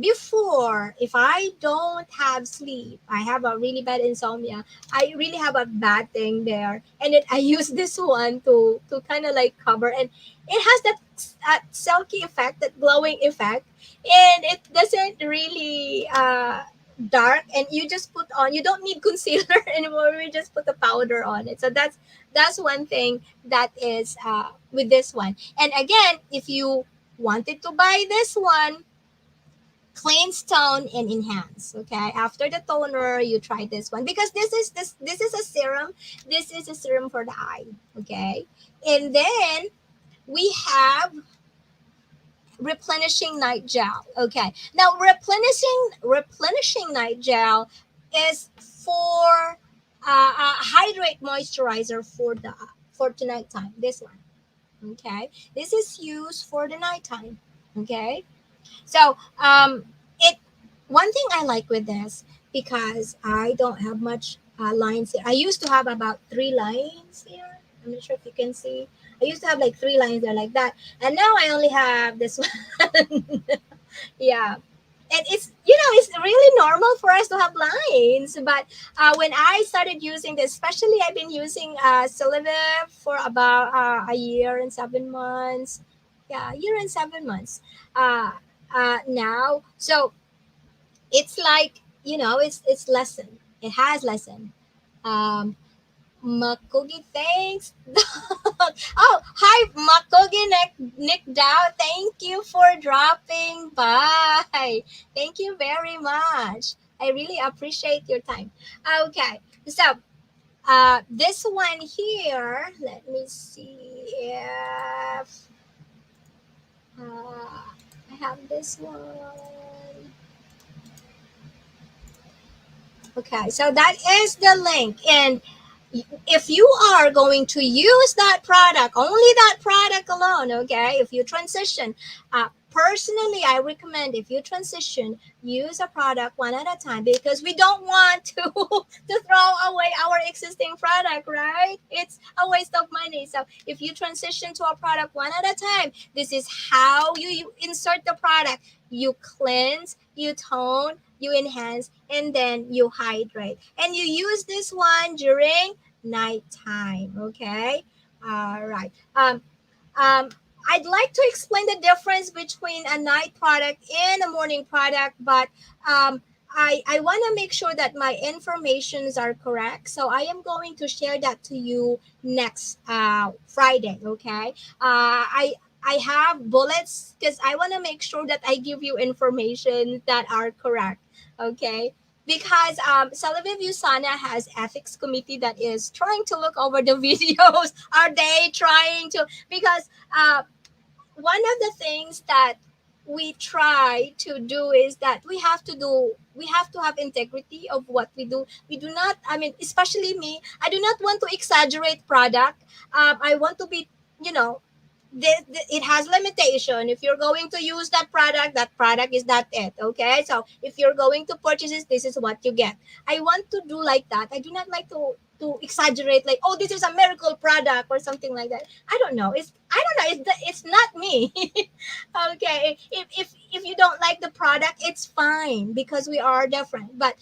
before, if I don't have sleep, I have a really bad insomnia, I really have a bad thing there, and then I use this one to kind of like cover, and it has that silky effect, that glowing effect, and it doesn't really dark, and you just put on, you don't need concealer anymore, we just put the powder on it. So that's one thing that is with this one. And again, if you wanted to buy this one, cleanse, tone, and enhance. Okay, after the toner, you try this one because this is a serum. This is a serum for the eye. Okay, and then we have replenishing night gel. Okay, now replenishing night gel is for hydrate moisturizer for the nighttime. This one. Okay, this is used for the nighttime. Okay, so it one thing I like with this, because I don't have much lines here. I used to have about 3 lines here. I'm not sure if you can see. I used to have like 3 lines there like that, and now I only have this one. Yeah, and it's really normal for us to have lines, but when I started using this, especially I've been using Celavive for about a year and 7 months. Yeah, a year and 7 months now. So it's like, it's lesson, it has lesson. um Makogi, thanks. Oh, hi, Makogi Nick Dow. Thank you for dropping by. Thank you very much. I really appreciate your time. Okay, so this one here, let me see if I have this one. Okay, so that is the link. And if you are going to use that product, only that product alone, okay, if you transition, personally, I recommend, if you transition, use a product one at a time, because we don't want to, to throw away our existing product, right? It's a waste of money. So if you transition to a product one at a time, this is how you insert the product. You cleanse, you tone, you enhance, and then you hydrate. And you use this one during nighttime. Okay. All right. Um, I'd like to explain the difference between a night product and a morning product, but um, I want to make sure that my informations are correct. So I am going to share that to you next Friday. Okay. I have bullets because I want to make sure that I give you information that are correct. Okay, because Celavive Usana has ethics committee that is trying to look over the videos. Are they trying to? Because one of the things that we try to do is that we have to have integrity of what we do. We do not, I mean, especially me, I do not want to exaggerate product. I want to be, you know, it has limitation. If you're going to use that product is not it. Okay, so if you're going to purchase this is what you get. I want to do like that. I do not like to exaggerate, like, oh, this is a miracle product or something like that. I don't know, I don't know, it's not me. Okay, if you don't like the product, it's fine because we are different. But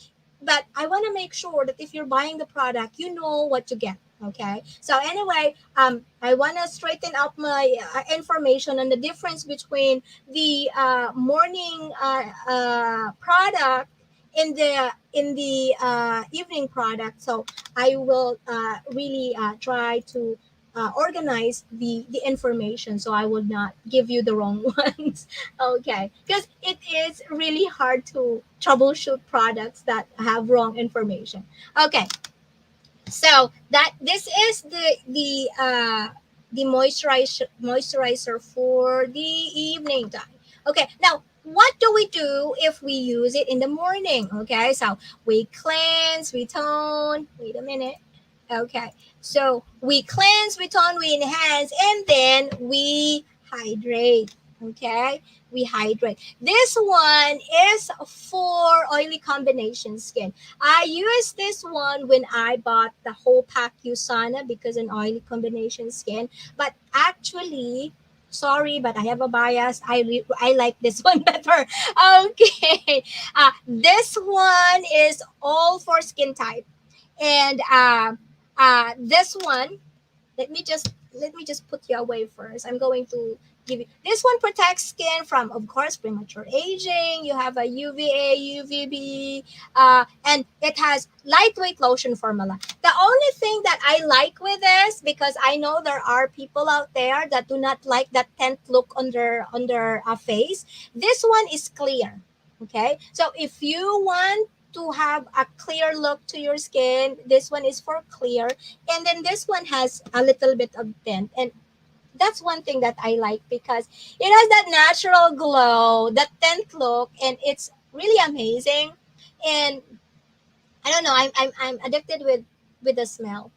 I want to make sure that if you're buying the product, you know what you get. Okay, so anyway, I want to straighten up my information on the difference between the morning product in the evening product. So I will really try to organize the information so I will not give you the wrong ones. Okay, because it is really hard to troubleshoot products that have wrong information. Okay, so that this is the moisturizer for the evening time. Okay, now what do we do if we use it in the morning? Okay, so we cleanse, we tone. Wait a minute. Okay, so we cleanse, we tone, we enhance, and then we hydrate. Okay, we hydrate. This one is for oily combination skin. I used this one when I bought the whole pack Usana because an oily combination skin. But actually, sorry, but I have a bias. I like this one better. Okay, this one is all for skin type, and this one, let me just put you away first. I'm going to give you this one. Protects skin from, of course, premature aging. You have a UVA, UVB, and it has lightweight lotion formula. The only thing that I like with this, because I know there are people out there that do not like that tint look on their face. This one is clear. Okay, so if you want to have a clear look to your skin, this one is for clear, and then this one has a little bit of tint, and that's one thing that I like because it has that natural glow, that tint look, and it's really amazing. And I don't know, I'm addicted with the smell.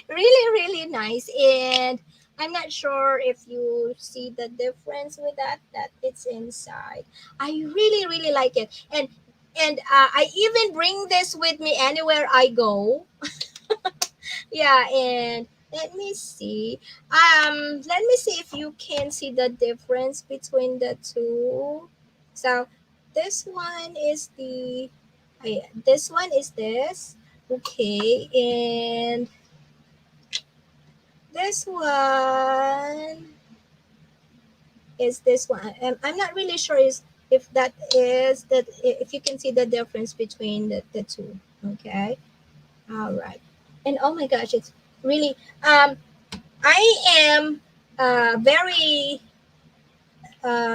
Really, really nice. And I'm not sure if you see the difference with that it's inside. I really, really like it. And I even bring this with me anywhere I go. Yeah, and let me see if you can see the difference between the two. So this one is this one is this. Okay, and this one is this one. I'm not really sure is if that is that if you can see the difference between the two. Okay, all right. And oh my gosh, it's really I am very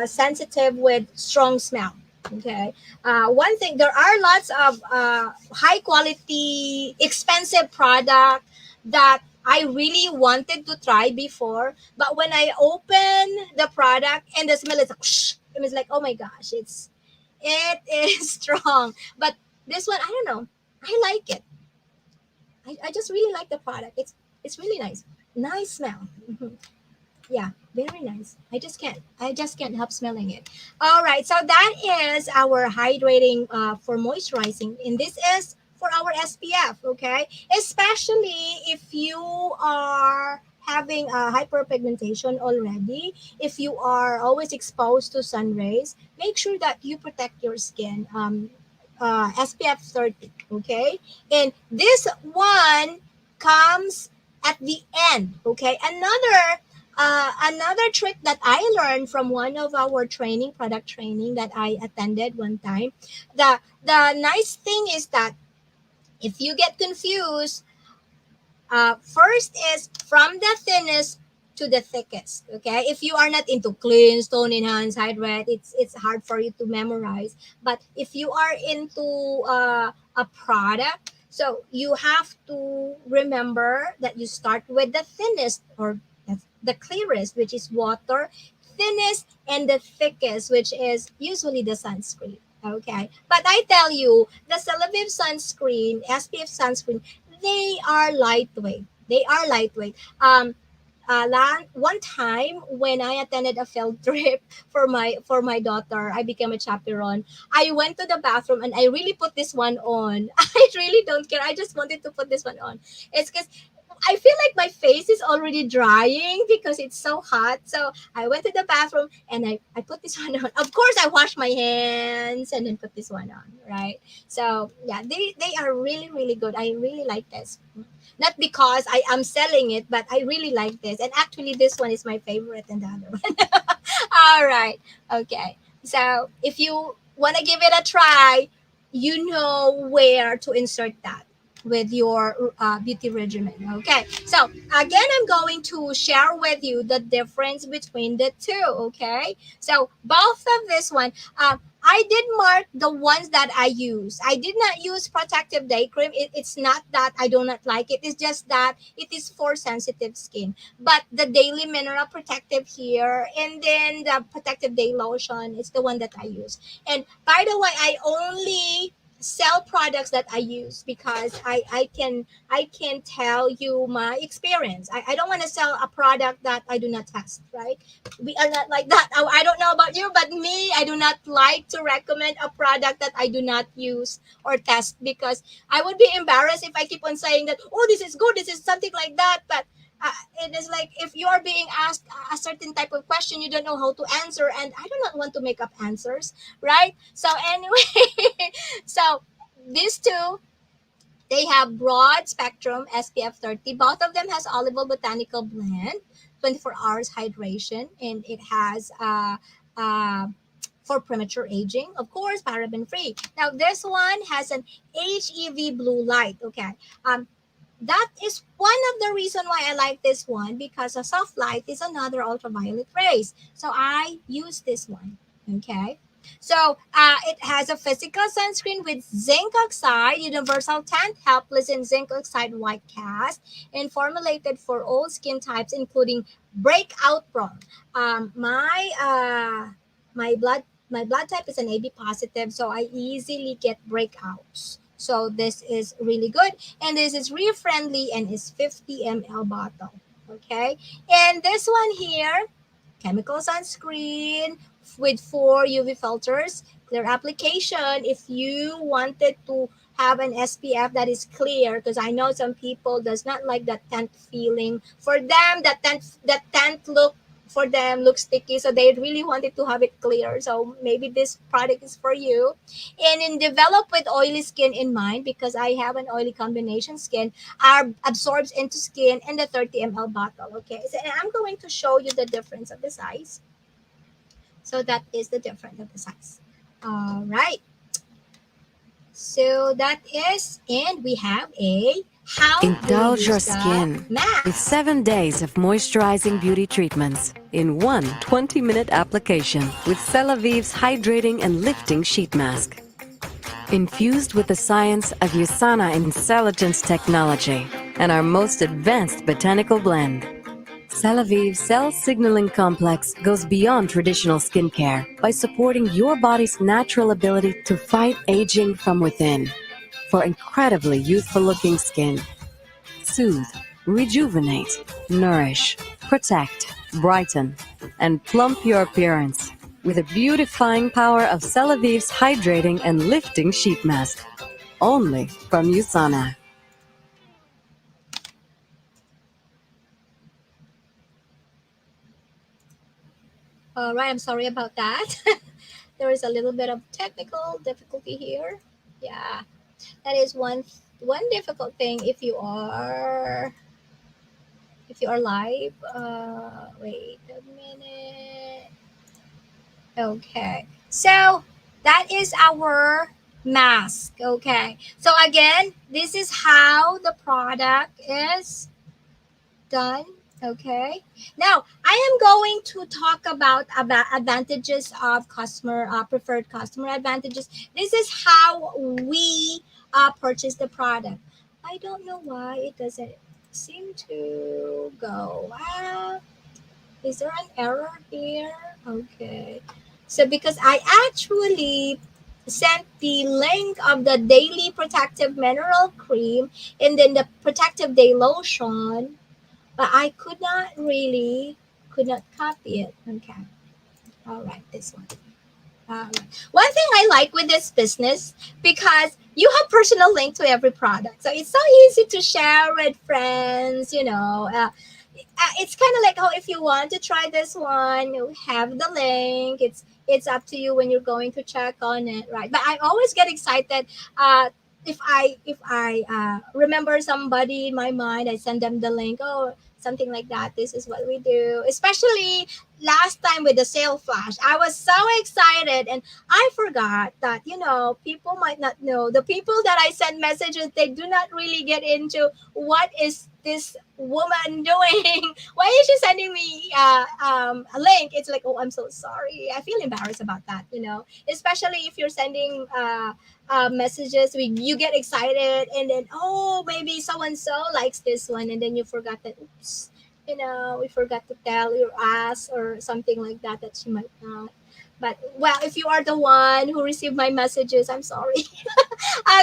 sensitive with strong smell. Okay. One thing, there are lots of high quality, expensive product that I really wanted to try before, but when I open the product and the smell is like, whoosh, it was like, oh my gosh, it is strong. But this one, I don't know, I like it. I just really like the product. It's really nice, nice smell. Yeah, very nice. I just can't help smelling it. All right, so that is our hydrating for moisturizing, and this is for our SPF. Okay, especially if you are having a hyperpigmentation already, if you are always exposed to sun rays, make sure that you protect your skin. SPF 30. Okay, and this one comes at the end. Okay, another trick that I learned from one of our product training that I attended one time. The nice thing is that if you get confused, first is from the thinnest to the thickest. Okay, if you are not into clean, stone, enhance, hydrate, it's hard for you to memorize. But if you are into a product, so you have to remember that you start with the thinnest or the clearest, which is water, thinnest and the thickest, which is usually the sunscreen. Okay, but I tell you, the Celavive sunscreen, SPF sunscreen, they are lightweight. They are lightweight. One time when I attended a field trip for my daughter, I became a chaperone. I went to the bathroom and I really put this one on. I really don't care. I just wanted to put this one on. It's because I feel like my face is already drying because it's so hot. So I went to the bathroom and I put this one on. Of course, I wash my hands and then put this one on, right? So yeah, they are really, really good. I really like this. Not because I am selling it, but I really like this. And actually, this one is my favorite than the other one. All right. Okay. So if you want to give it a try, you know where to insert that with your beauty regimen. Okay. So again, I'm going to share with you the difference between the two. Okay. So both of this one, I did mark the ones that I use. I did not use protective day cream. It's not that I do not like it. It's just that it is for sensitive skin. But the daily mineral protective here and then the protective day lotion is the one that I use. And by the way, I only sell products that I use because I can tell you my experience. I don't want to sell a product that I do not test, right? We are not like that. I don't know about you, but me, I do not like to recommend a product that I do not use or test because I would be embarrassed if I keep on saying that, oh, this is good, this is something like that. But it is like if you are being asked a certain type of question, you don't know how to answer, and I do not want to make up answers, right? So anyway, so these two, they have broad spectrum SPF 30. Both of them has olive oil botanical blend, 24 hours hydration, and it has uh, for premature aging, of course, paraben free. Now this one has an HEV blue light. Okay, um, that is one of the reason why I like this one because a soft light is another ultraviolet rays. So I use this one. Okay. So it has a physical sunscreen with zinc oxide, universal tint, helpless in zinc oxide white cast, and formulated for all skin types, including breakout prone. My blood type is an AB positive, so I easily get breakouts. So this is really good, and this is reef friendly and is 50 ml bottle. Okay, and this one here, chemical sunscreen with 4 UV filters, clear application. If you wanted to have an SPF that is clear, because I know some people does not like that tent feeling. For them, that tent look for them looks sticky, so they really wanted to have it clear. So maybe this product is for you. And in develop with oily skin in mind, because I have an oily combination skin, are absorbs into skin in the 30 ml bottle. Okay, so and I'm going to show you the difference of the size. So that is the difference of the size. All right. So that is, and we have a how do we Indulge your use the skin with mask? 7 days of moisturizing beauty treatments in one 20-minute application with Celavive's hydrating and lifting sheet mask. Infused with the science of USANA intelligence technology and our most advanced botanical blend, Celavive Cell Signaling Complex goes beyond traditional skincare by supporting your body's natural ability to fight aging from within. For incredibly youthful-looking skin, soothe, rejuvenate, nourish, protect, brighten, and plump your appearance with the beautifying power of Celavive's hydrating and lifting sheet mask. Only from USANA. All right, I'm sorry about that. There is a little bit of technical difficulty here. Yeah, that is one difficult thing if you are live. Wait a minute. Okay. So that is our mask. Okay. So again, this is how the product is done. Okay. Now I am going to talk about advantages of customer preferred customer advantages. This is how we purchase the product. I don't know why it doesn't seem to go. Is there an error here? Okay. So because I actually sent the link of the daily protective mineral cream and then the protective day lotion, but I could not copy it. Okay. All right, this one. One thing I like with this business because you have personal link to every product, so it's so easy to share with friends. It's kind of like how if you want to try this one, you have the link. It's up to you when you're going to check on it, right? But I always get excited. If I remember somebody in my mind, I send them the link. Oh, something like that. This is what we do. Especially last time with the sale flash, I was so excited, and I forgot that people might not know. The people that I send messages, they do not really get into what is this woman doing. Why is she sending me a link? It's like, oh, I'm so sorry. I feel embarrassed about that. Especially if you're sending messages, you get excited, and then oh, maybe so and so likes this one, and then you forgot that. Oops. We forgot to tell your ass or something like that she might not. But well, if you are the one who received my messages, I'm sorry.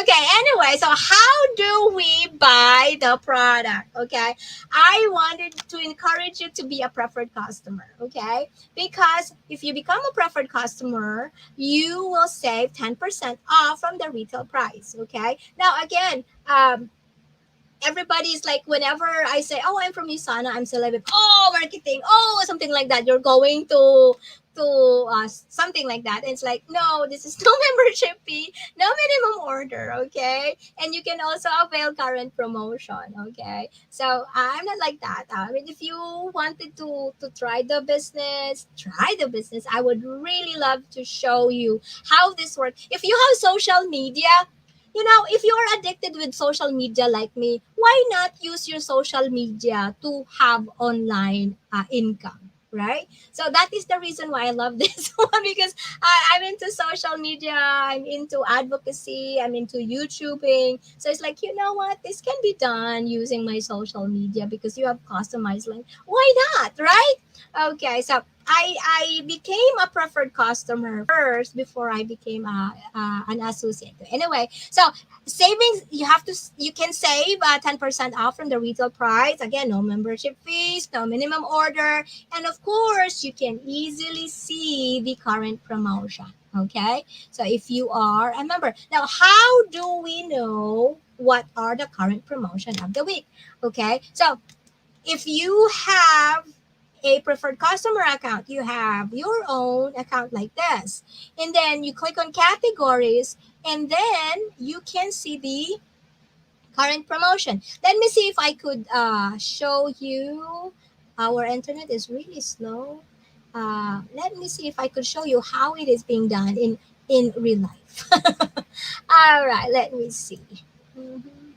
Okay, anyway, so how do we buy the product? Okay, I wanted to encourage you to be a preferred customer. Okay, because if you become a preferred customer, you will save 10% off from the retail price. Okay, now again, everybody's like, whenever I say, oh, I'm from Usana, I'm Celavive, oh, marketing, oh, something like that, you're going to something like that, and it's like, no, this is no membership fee, no minimum order. Okay, and you can also avail current promotion. Okay, so I'm not like that. I mean, if you wanted to try the business, I would really love to show you how this works. If you have social media, if you are addicted with social media like me, why not use your social media to have online income, right? So that is the reason why I love this one, because I'm into social media, I'm into advocacy, I'm into YouTubing. So it's like, you know what? This can be done using my social media because you have customized link. Why not, right? Okay, so I became a preferred customer first before I became an associate. Anyway, so savings, you can save 10% off from the retail price. Again, no membership fees, no minimum order, and of course, you can easily see the current promotion. Okay, so if you are a member, now how do we know what are the current promotion of the week? Okay, so if you have a preferred customer account, you have your own account like this. And then you click on categories, and then you can see the current promotion. Let me see if I could show you. Our internet is really slow. Let me see if I could show you how it is being done in real life. All right, let me see. Mhm.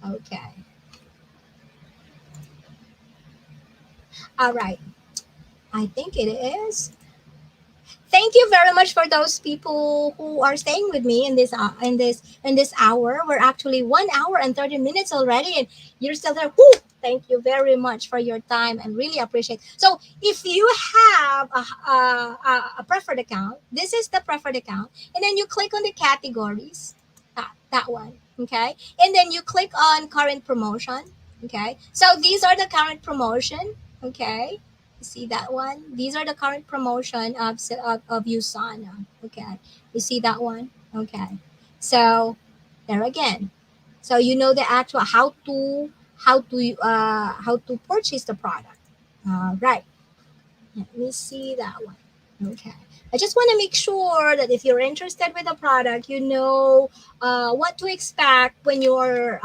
Okay. All right. I think it is. Thank you very much for those people who are staying with me in this hour. We're actually 1 hour and 30 minutes already, and you're still there. Woo! Thank you very much for your time, and really appreciate. So, if you have a preferred account, this is the preferred account, and then you click on the categories, that one, okay, and then you click on current promotion, okay. So these are the current promotion, okay. You see that one? These are the current promotion of USANA. Okay. You see that one? Okay. So there again. So you know the actual how to purchase the product. Right. Let me see that one. Okay. I just want to make sure that if you're interested with the product, you know what to expect when you're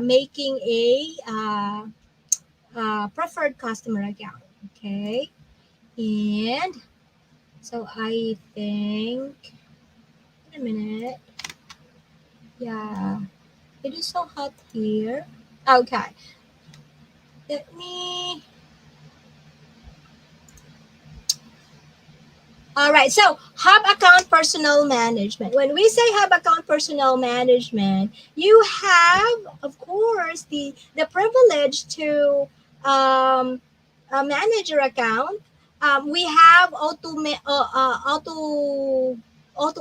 making a preferred customer account. Okay. And so I think, wait a minute. Yeah, it is so hot here. Okay, let me. All right, so Hub Account Personal Management. When we say Hub Account Personal Management, you have, of course, the privilege to um, manage your account, we have auto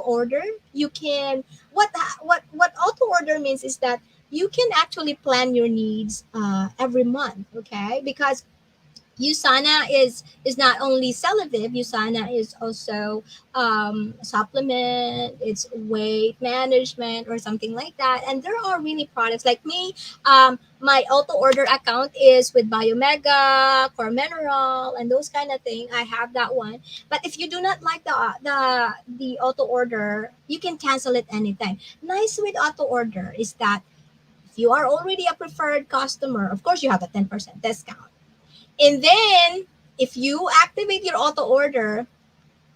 order. You can what auto order means is that you can actually plan your needs every month. Okay, because USANA is not only Celavive. USANA is also supplement. It's weight management or something like that. And there are really products like me. My auto order account is with Biomega, Core Mineral, and those kind of thing. I have that one. But if you do not like the auto order, you can cancel it anytime. Nice with auto order is that if you are already a preferred customer, of course you have a 10% discount. And then if you activate your auto order,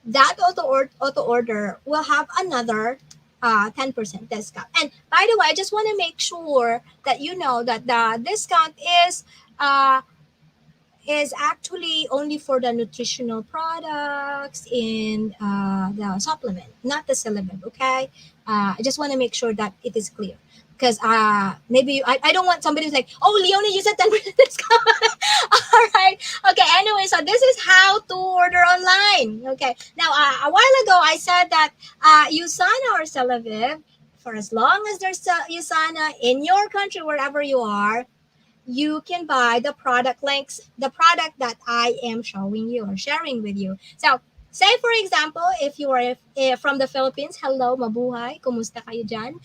that auto order will have another 10% discount. And by the way, I just want to make sure that you know that the discount uh, is actually only for the nutritional products in the supplement, not the Celavive, okay? I just want to make sure that it is clear. Because maybe I don't want somebody who's like, oh, Leonie, you said 10% discount. All right. Okay. Anyway, so this is how to order online. Okay. Now, a while ago, I said that Usana or Celavive, for as long as there's Usana in your country, wherever you are, you can buy the product links, the product that I am showing you or sharing with you. So, say for example, if you are from the Philippines, hello, mabuhay, kumusta kayo dyan?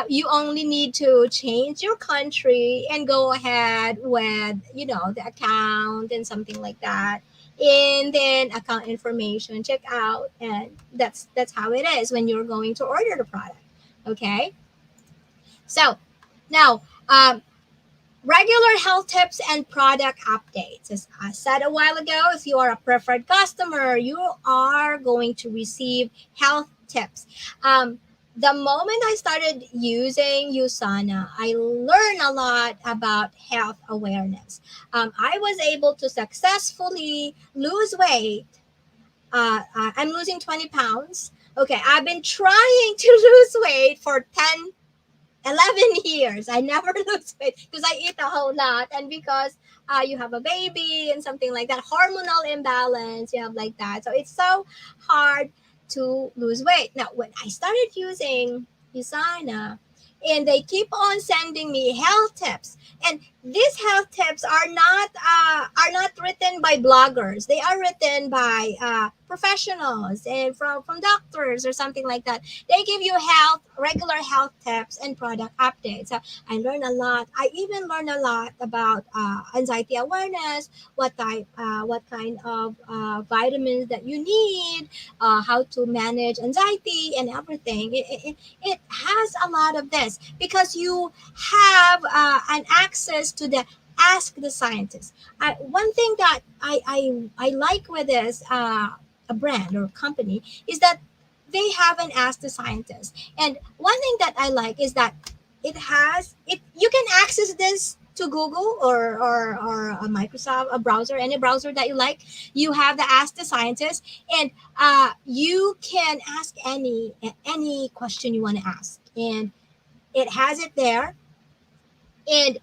You only need to change your country and go ahead with, you know, the account and something like that. And then account information, check out, and that's how it is when you're going to order the product. Okay, so now regular health tips and product updates. As I said a while ago, if you are a preferred customer, you are going to receive health tips. The moment I started using Usana, I learned a lot about health awareness. I was able to successfully lose weight. I'm losing 20 pounds. Okay, I've been trying to lose weight for 11 years. I never lose weight because I eat a whole lot. And because you have a baby and something like that, hormonal imbalance, you have like that. So it's so hard to lose weight. Now, when I started using Usana, and they keep on sending me health tips, and these health tips are not written by bloggers. They are written by professionals and from doctors or something like that. They give you regular health tips and product updates. So I learned a lot. I even learned a lot about anxiety awareness, what kind of vitamins that you need, how to manage anxiety and everything. It has a lot of this because you have an access to the ask the scientist. One thing that I like with this a brand or company is that they have an ask the scientist. And one thing that I like is that it you can access this to Google or a Microsoft, a browser, any browser that you like. You have the ask the scientist, and you can ask any question you want to ask, and it has it there. And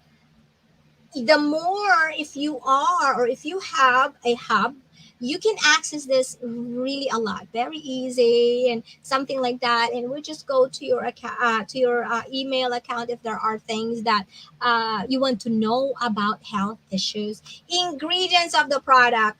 the more if you are or if you have a hub, you can access this really a lot, very easy and something like that. And we just go to your account, to your email account if there are things that you want to know about health issues, ingredients of the product.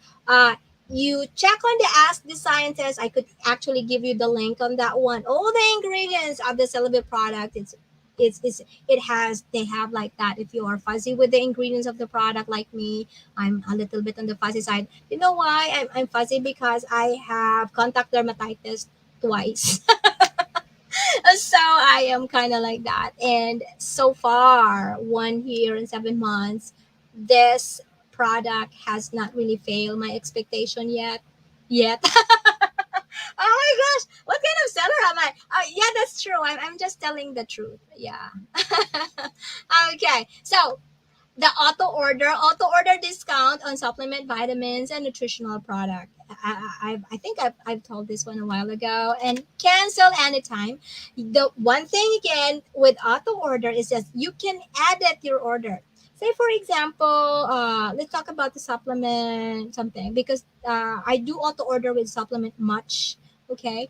You check on the ask the scientist. I could actually give you the link on that one, all the ingredients of the Celavive product. It's it has they have like that. If you are fuzzy with the ingredients of the product like me, I'm a little bit on the fuzzy side. You know why I'm fuzzy? Because I have contact dermatitis twice. So I am kind of like that. And so far 1 year and 7 months, this product has not really failed my expectation yet. Oh my gosh, what kind of seller am I? Yeah, that's true. I'm just telling the truth. Yeah. Okay, so the auto order discount on supplement, vitamins, and nutritional product. I think I've told this one a while ago, and cancel anytime. The one thing again with auto order is that you can edit your order. Say for example, let's talk about the supplement something because I do auto order with supplement much. Okay.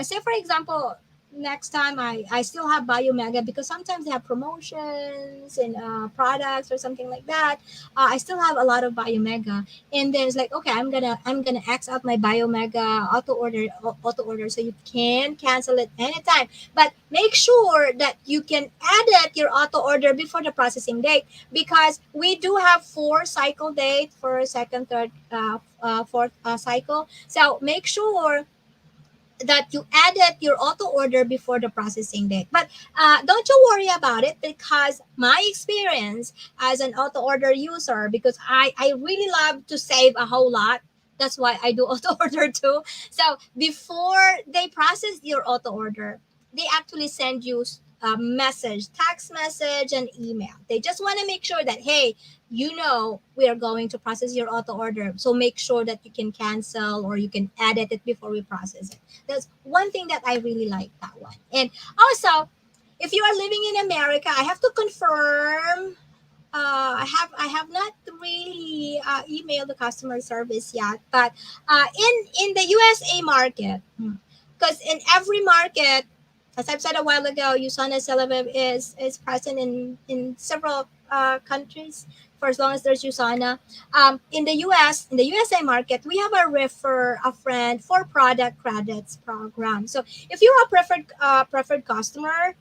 Say for example, next time I still have Biomega because sometimes they have promotions and products or something like that. I still have a lot of Biomega, and then it's like okay, I'm gonna X out my Biomega auto order so you can cancel it anytime. But make sure that you can edit your auto order before the processing date because we do have four cycle date for second, third, fourth cycle. So make sure that you edit your auto order before the processing date. But don't you worry about it because my experience as an auto order user, because I really love to save a whole lot. That's why I do auto order too. So before they process your auto order, they actually send you a message, text message, and email. They just want to make sure that, hey, we are going to process your auto order. So make sure that you can cancel or you can edit it before we process it. That's one thing that I really like that one. And also, if you are living in America, I have to confirm. I have not really emailed the customer service yet, but in the USA market, because in every market, as I've said a while ago, Usana Celavive is present in several countries for as long as there's Usana. In the USA market, we have a refer a friend for product credits program. So if you're a preferred customer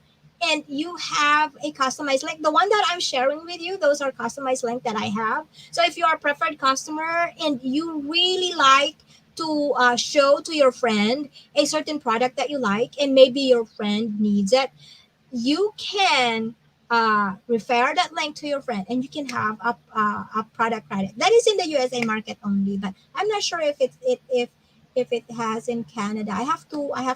and you have a customized link, the one that I'm sharing with you, those are customized link that I have. So if you are a preferred customer and you really like to show to your friend a certain product that you like and maybe your friend needs it, you can refer that link to your friend and you can have a product credit that is in the USA market only. But I'm not sure if it has in Canada. I have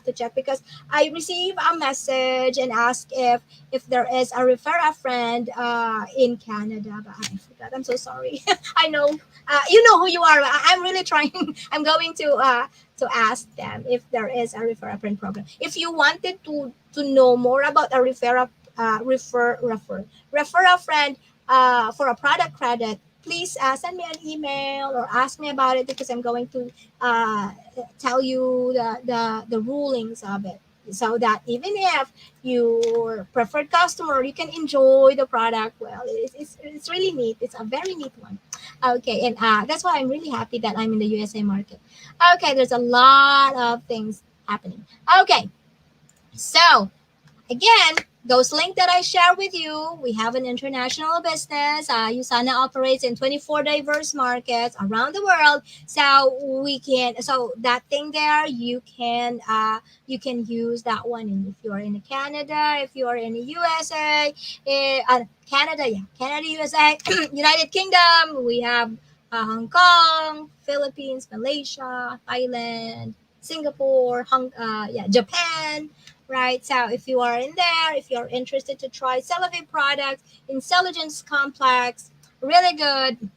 to check because I received a message and asked if there is a refer a friend in Canada, but I forgot. I'm so sorry. I know you know who you are. I'm really trying. I'm going to ask them if there is a refer a friend program. If you wanted to know more about a refer a friend for a product credit, please send me an email or ask me about it because I'm going to uh, tell you the rulings of it so that even if your preferred customer you can enjoy the product well. It's really neat. It's a very neat one. Okay, and that's why I'm really happy that I'm in the USA market. Okay, there's a lot of things happening. Okay, so again, those links that I share with you, we have an international business. Usana operates in 24 diverse markets around the world. So that thing there, you can use that one. And if you are in Canada, if you are in the USA, Canada, yeah, Canada, USA, United Kingdom, we have Hong Kong, Philippines, Malaysia, Thailand, Singapore, Japan, right? So if you are in there, if you're interested to try Celavive products, Intelligence Complex, really good,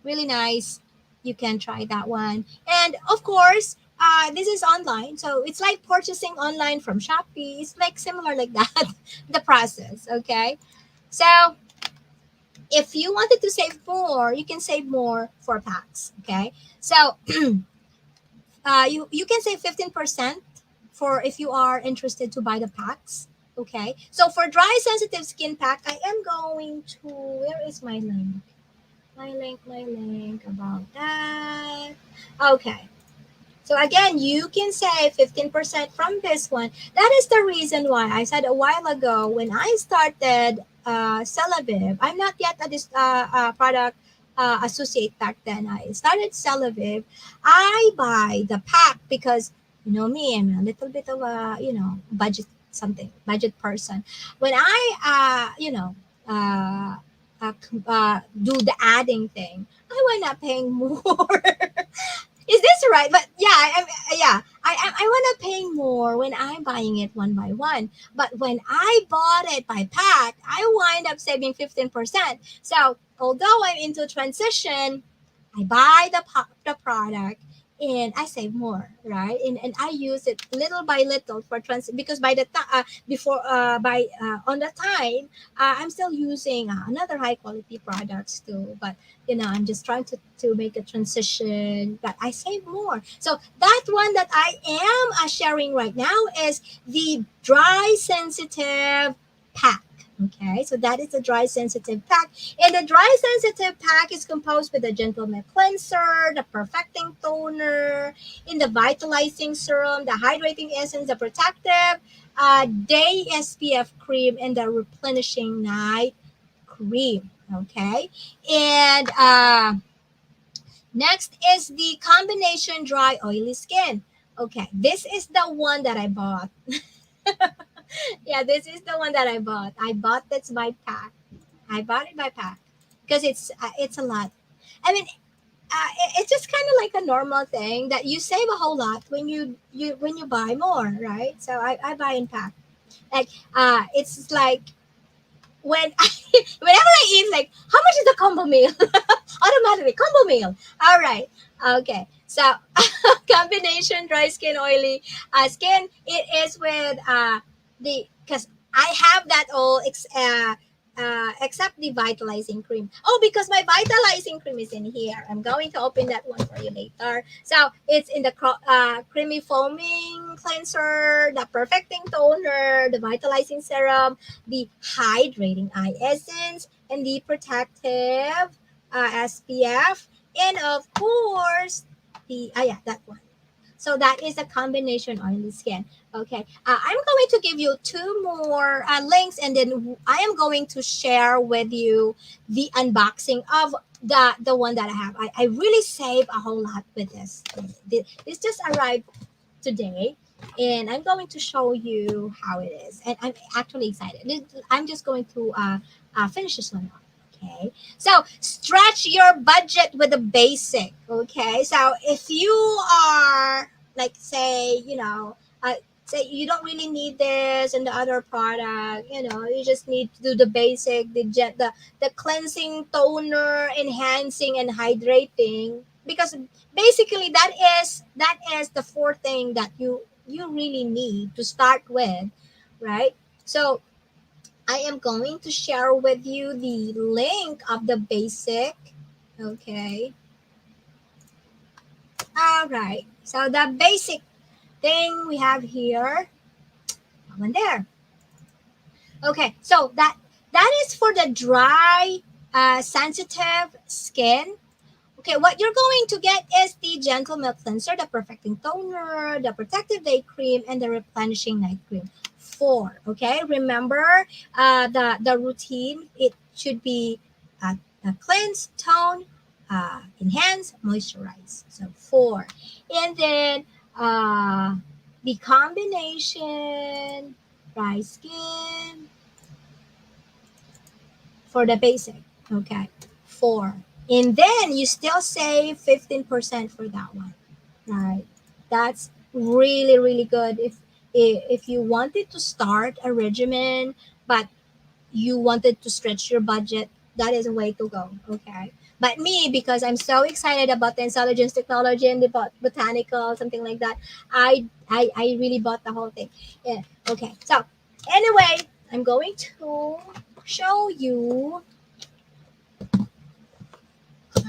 really nice, you can try that one. And of course, this is online, so it's like purchasing online from Shopee. It's like similar like that, the process. Okay, so if you wanted to save more, you can save more for packs. Okay, so you can save 15% for if you are interested to buy the packs. Okay, so for dry sensitive skin pack, I am going to, where is my link about that. Okay, so again, you can save 15% from this one. That is the reason why I said a while ago when I started Celavive, I'm not yet a product associate back then. I started Celavive. I buy the pack because you know me, I'm a little bit of a budget person. When I do the adding thing, I wind up paying more. Is this right? But yeah, I want to pay more when I'm buying it one by one. But when I bought it by pack, I wind up saving 15%. So although I'm into transition, I buy the product and I save more, right? And I use it little by little for because by the time before by on the time I'm still using another high quality products too, but I'm just trying to make a transition, but I save more. So that one that I am sharing right now is the dry sensitive pack. Okay, so that is the dry sensitive pack. And the dry sensitive pack is composed with the gentle milk cleanser, the perfecting toner, in the vitalizing serum, the hydrating essence, the protective day SPF cream, and the replenishing night cream. Okay, and next is the combination dry oily skin. Okay, this is the one that I bought. Yeah, this is the one that I bought. I bought this by pack. I bought it by pack because it's a lot. I mean, it's just kind of like a normal thing that you save a whole lot when you buy more, right? So I buy in pack. Like it's like when whenever I eat, like, how much is the combo meal? Automatically combo meal. All right. Okay. So combination dry skin oily skin. It is with the because I have that all except the vitalizing cream. Oh, because my vitalizing cream is in here. I'm going to open that one for you later. So it's in the creamy foaming cleanser, the perfecting toner, the vitalizing serum, the hydrating eye essence, and the protective SPF, and of course the yeah, that one. So that is a combination oily skin. Okay, I'm going to give you two more links, and then I am going to share with you the unboxing of the one that I have. I really save a whole lot with this. This just arrived today, and I'm going to show you how it is. And I'm actually excited. I'm just going to finish this one off. Okay, so stretch your budget with the basic. Okay, so if you are like, say, say you don't really need this and the other product, you just need to do the basic, the cleansing, toner, enhancing, and hydrating, because basically that is the fourth thing that you really need to start with, right? So I am going to share with you the link of the basic. Okay, all right, so the basic thing we have here, that one there. Okay, so that is for the dry sensitive skin. Okay, what you're going to get is the gentle milk cleanser, the perfecting toner, the protective day cream, and the replenishing night cream. Four. Okay, remember the routine. It should be cleanse, tone, enhance, moisturize. So four, and then the combination dry skin for the basic. Okay, four. And then you still save 15% for that one, right? That's really, really good if you wanted to start a regimen, but you wanted to stretch your budget, that is a way to go, okay? But me, because I'm so excited about the intelligence technology and the botanical, something like that, I really bought the whole thing. Yeah, okay. So anyway, I'm going to show you.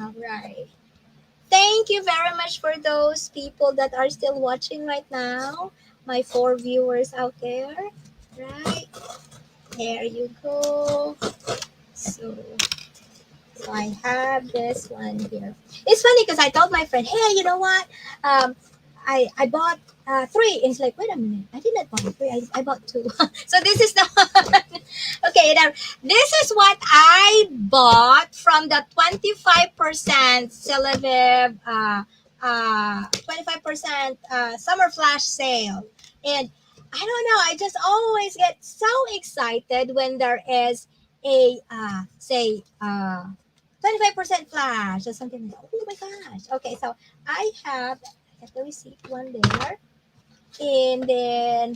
All right. Thank you very much for those people that are still watching right now. My four viewers out there. Right. There you go. So, so I have this one here. It's funny because I told my friend, hey, you know what? Um, I bought three. And it's like, wait a minute. I did not buy three. I bought two. So this is the one. Okay, now this is what I bought from the 25% Celavive 25% summer flash sale. And I don't know, I just always get so excited when there is a say 25% flash or something like that. Oh my gosh. Okay, so I have the receipt one there. And then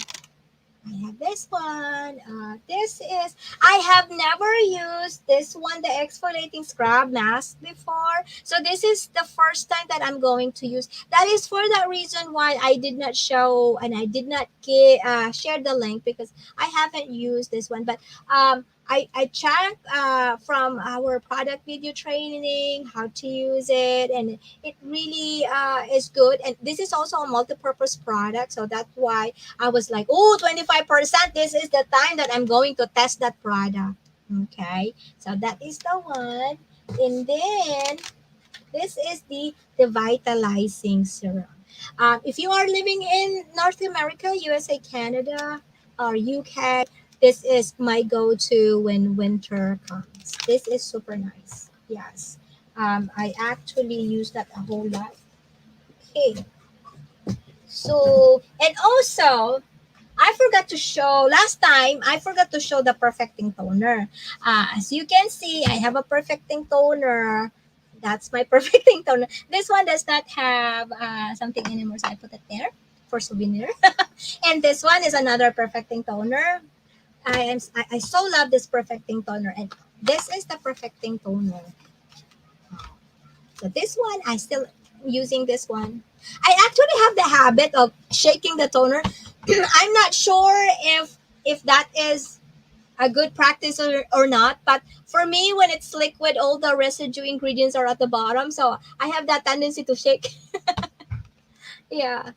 I have this one. This is, I have never used this one, the exfoliating scrub mask before. So this is the first time that I'm going to use. That is for that reason why I did not show and I did not share the link because I haven't used this one. But I checked from our product video training how to use it, and it really is good. And this is also a multi-purpose product, so that's why I was like, oh, 25%. This is the time that I'm going to test that product. Okay. So that is the one. And then this is the vitalizing serum. If you are living in North America, USA, Canada, or UK, this is my go-to when winter comes. This is super nice. Yes. I actually use that a whole lot. Okay. So, and also, I forgot to show last time. I forgot to show the perfecting toner. As you can see, I have a perfecting toner. That's my perfecting toner. This one does not have something anymore, so I put it there for souvenir. And this one is another perfecting toner. I so love this perfecting toner, and this is the perfecting toner. So this one, I still using this one. I actually have the habit of shaking the toner. I'm not sure if that is a good practice or not, but for me, when it's liquid, all the residue ingredients are at the bottom, so I have that tendency to shake. Yeah,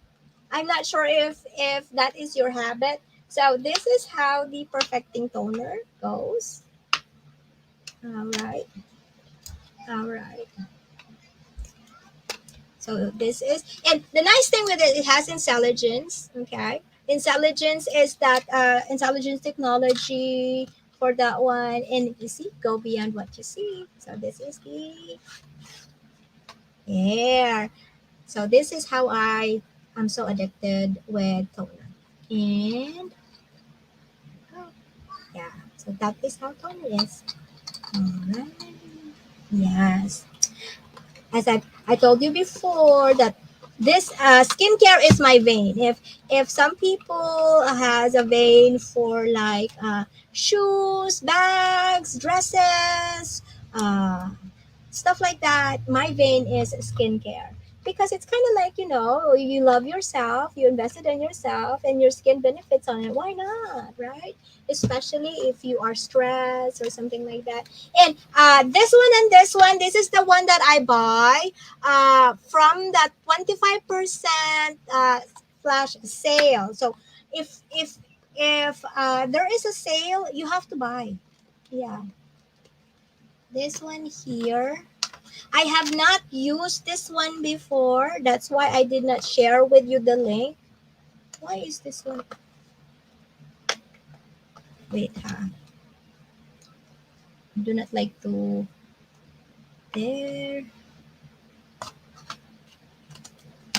I'm not sure if that is your habit. So this is how the perfecting toner goes. All right, all right. So this is, and the nice thing with it, it has intelligence. Okay, intelligence is that intelligence technology for that one, and you see, go beyond what you see. So this is the air. So this is how I'm so addicted with toner, and oh, yeah. So that is how toner is. All right. Yes. As I told you before that this skincare is my vein. If some people has a vein for like shoes, bags, dresses, uh, stuff like that, my vein is skincare because it's kind of like, you love yourself, you invested in yourself, and your skin benefits on it. Why not, right? Especially if you are stressed or something like that. And this one and this one, this is the one that I buy from that 25% flash sale. So if there is a sale, you have to buy. Yeah, this one here. I have not used this one before. That's why I did not share with you the link. Why is this one? Wait, ha. I do not like to. There.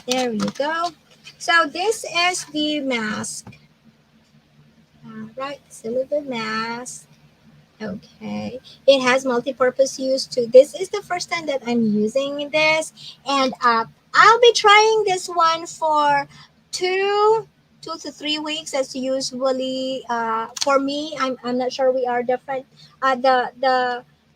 There you go. So this is the mask. Right, Celavive mask. Okay. It has multi-purpose use too. This is the first time that I'm using this, and I'll be trying this one for two 2 to 3 weeks as usually. For me, I'm not sure, we are different.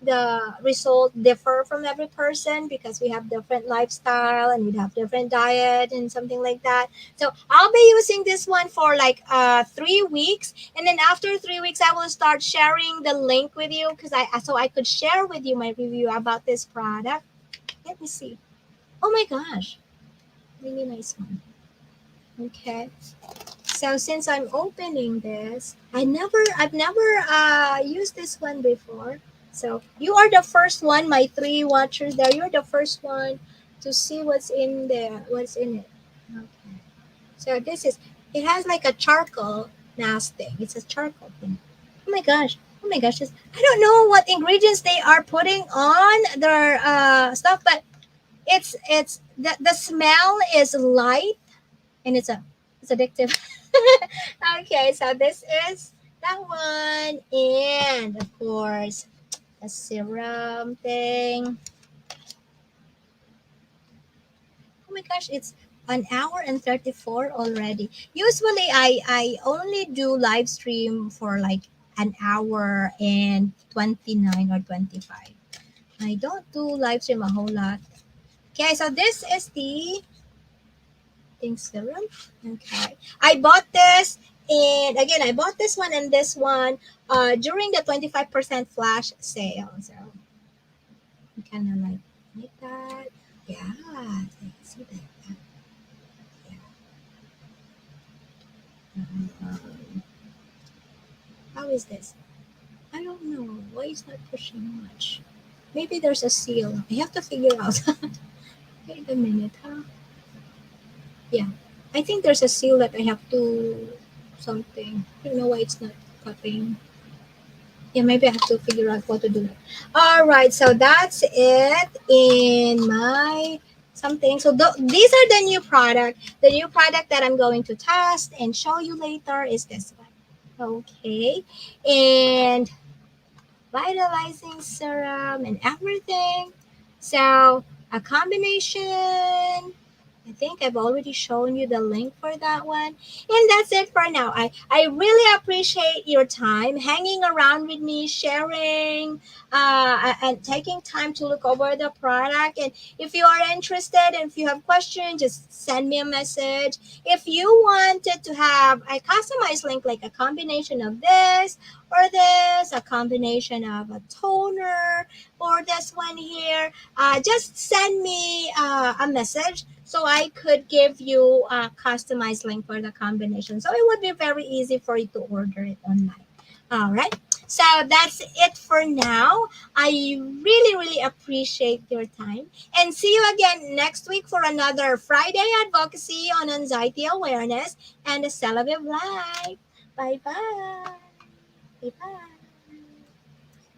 The result differ from every person because we have different lifestyle and we have different diet and something like that. So I'll be using this one for like 3 weeks, and then after 3 weeks, I will start sharing the link with you because I could share with you my review about this product. Let me see. Oh my gosh, really nice one. Okay. So since I'm opening this, I've never used this one before. So you are the first one, my three watchers there. You're the first one to see what's in there, what's in it. Okay. So this is, it has like a charcoal mask thing. It's a charcoal thing. Oh my gosh. Oh my gosh. I don't know what ingredients they are putting on their stuff, but it's the smell is light, and it's addictive. Okay, so this is that one, and of course the serum thing. Oh my gosh, it's An hour and 34 already. Usually I only do live stream for like an hour and 29 or 25. I don't do live stream a whole lot. Okay, so this is the think serum. Okay. I bought this, and again I bought this one and this one during the 25% flash sale. So kind of like that. Yeah, see that. Yeah. Um, how is this? I don't know. Why it's not pushing much? Maybe there's a seal. I have to figure out. Wait a minute, huh? Yeah. I think there's a seal that I have to something. I don't know why it's not cutting. Yeah, maybe I have to figure out what to do. All right, so that's it in my something. So these are the new product. The new product that I'm going to test and show you later is this one. Okay, and vitalizing serum and everything. So a combination. I think I've already shown you the link for that one. And that's it for now. I really appreciate your time hanging around with me, sharing, and taking time to look over the product. And if you are interested and if you have questions, just send me a message. If you wanted to have a customized link, like a combination of this, or this, a combination of a toner, or this one here, just send me a message so I could give you a customized link for the combination. So it would be very easy for you to order it online. All right. So that's it for now. I really appreciate your time and see you again next week for another Friday advocacy on anxiety awareness and the Celavive Life. Bye bye. Bye bye.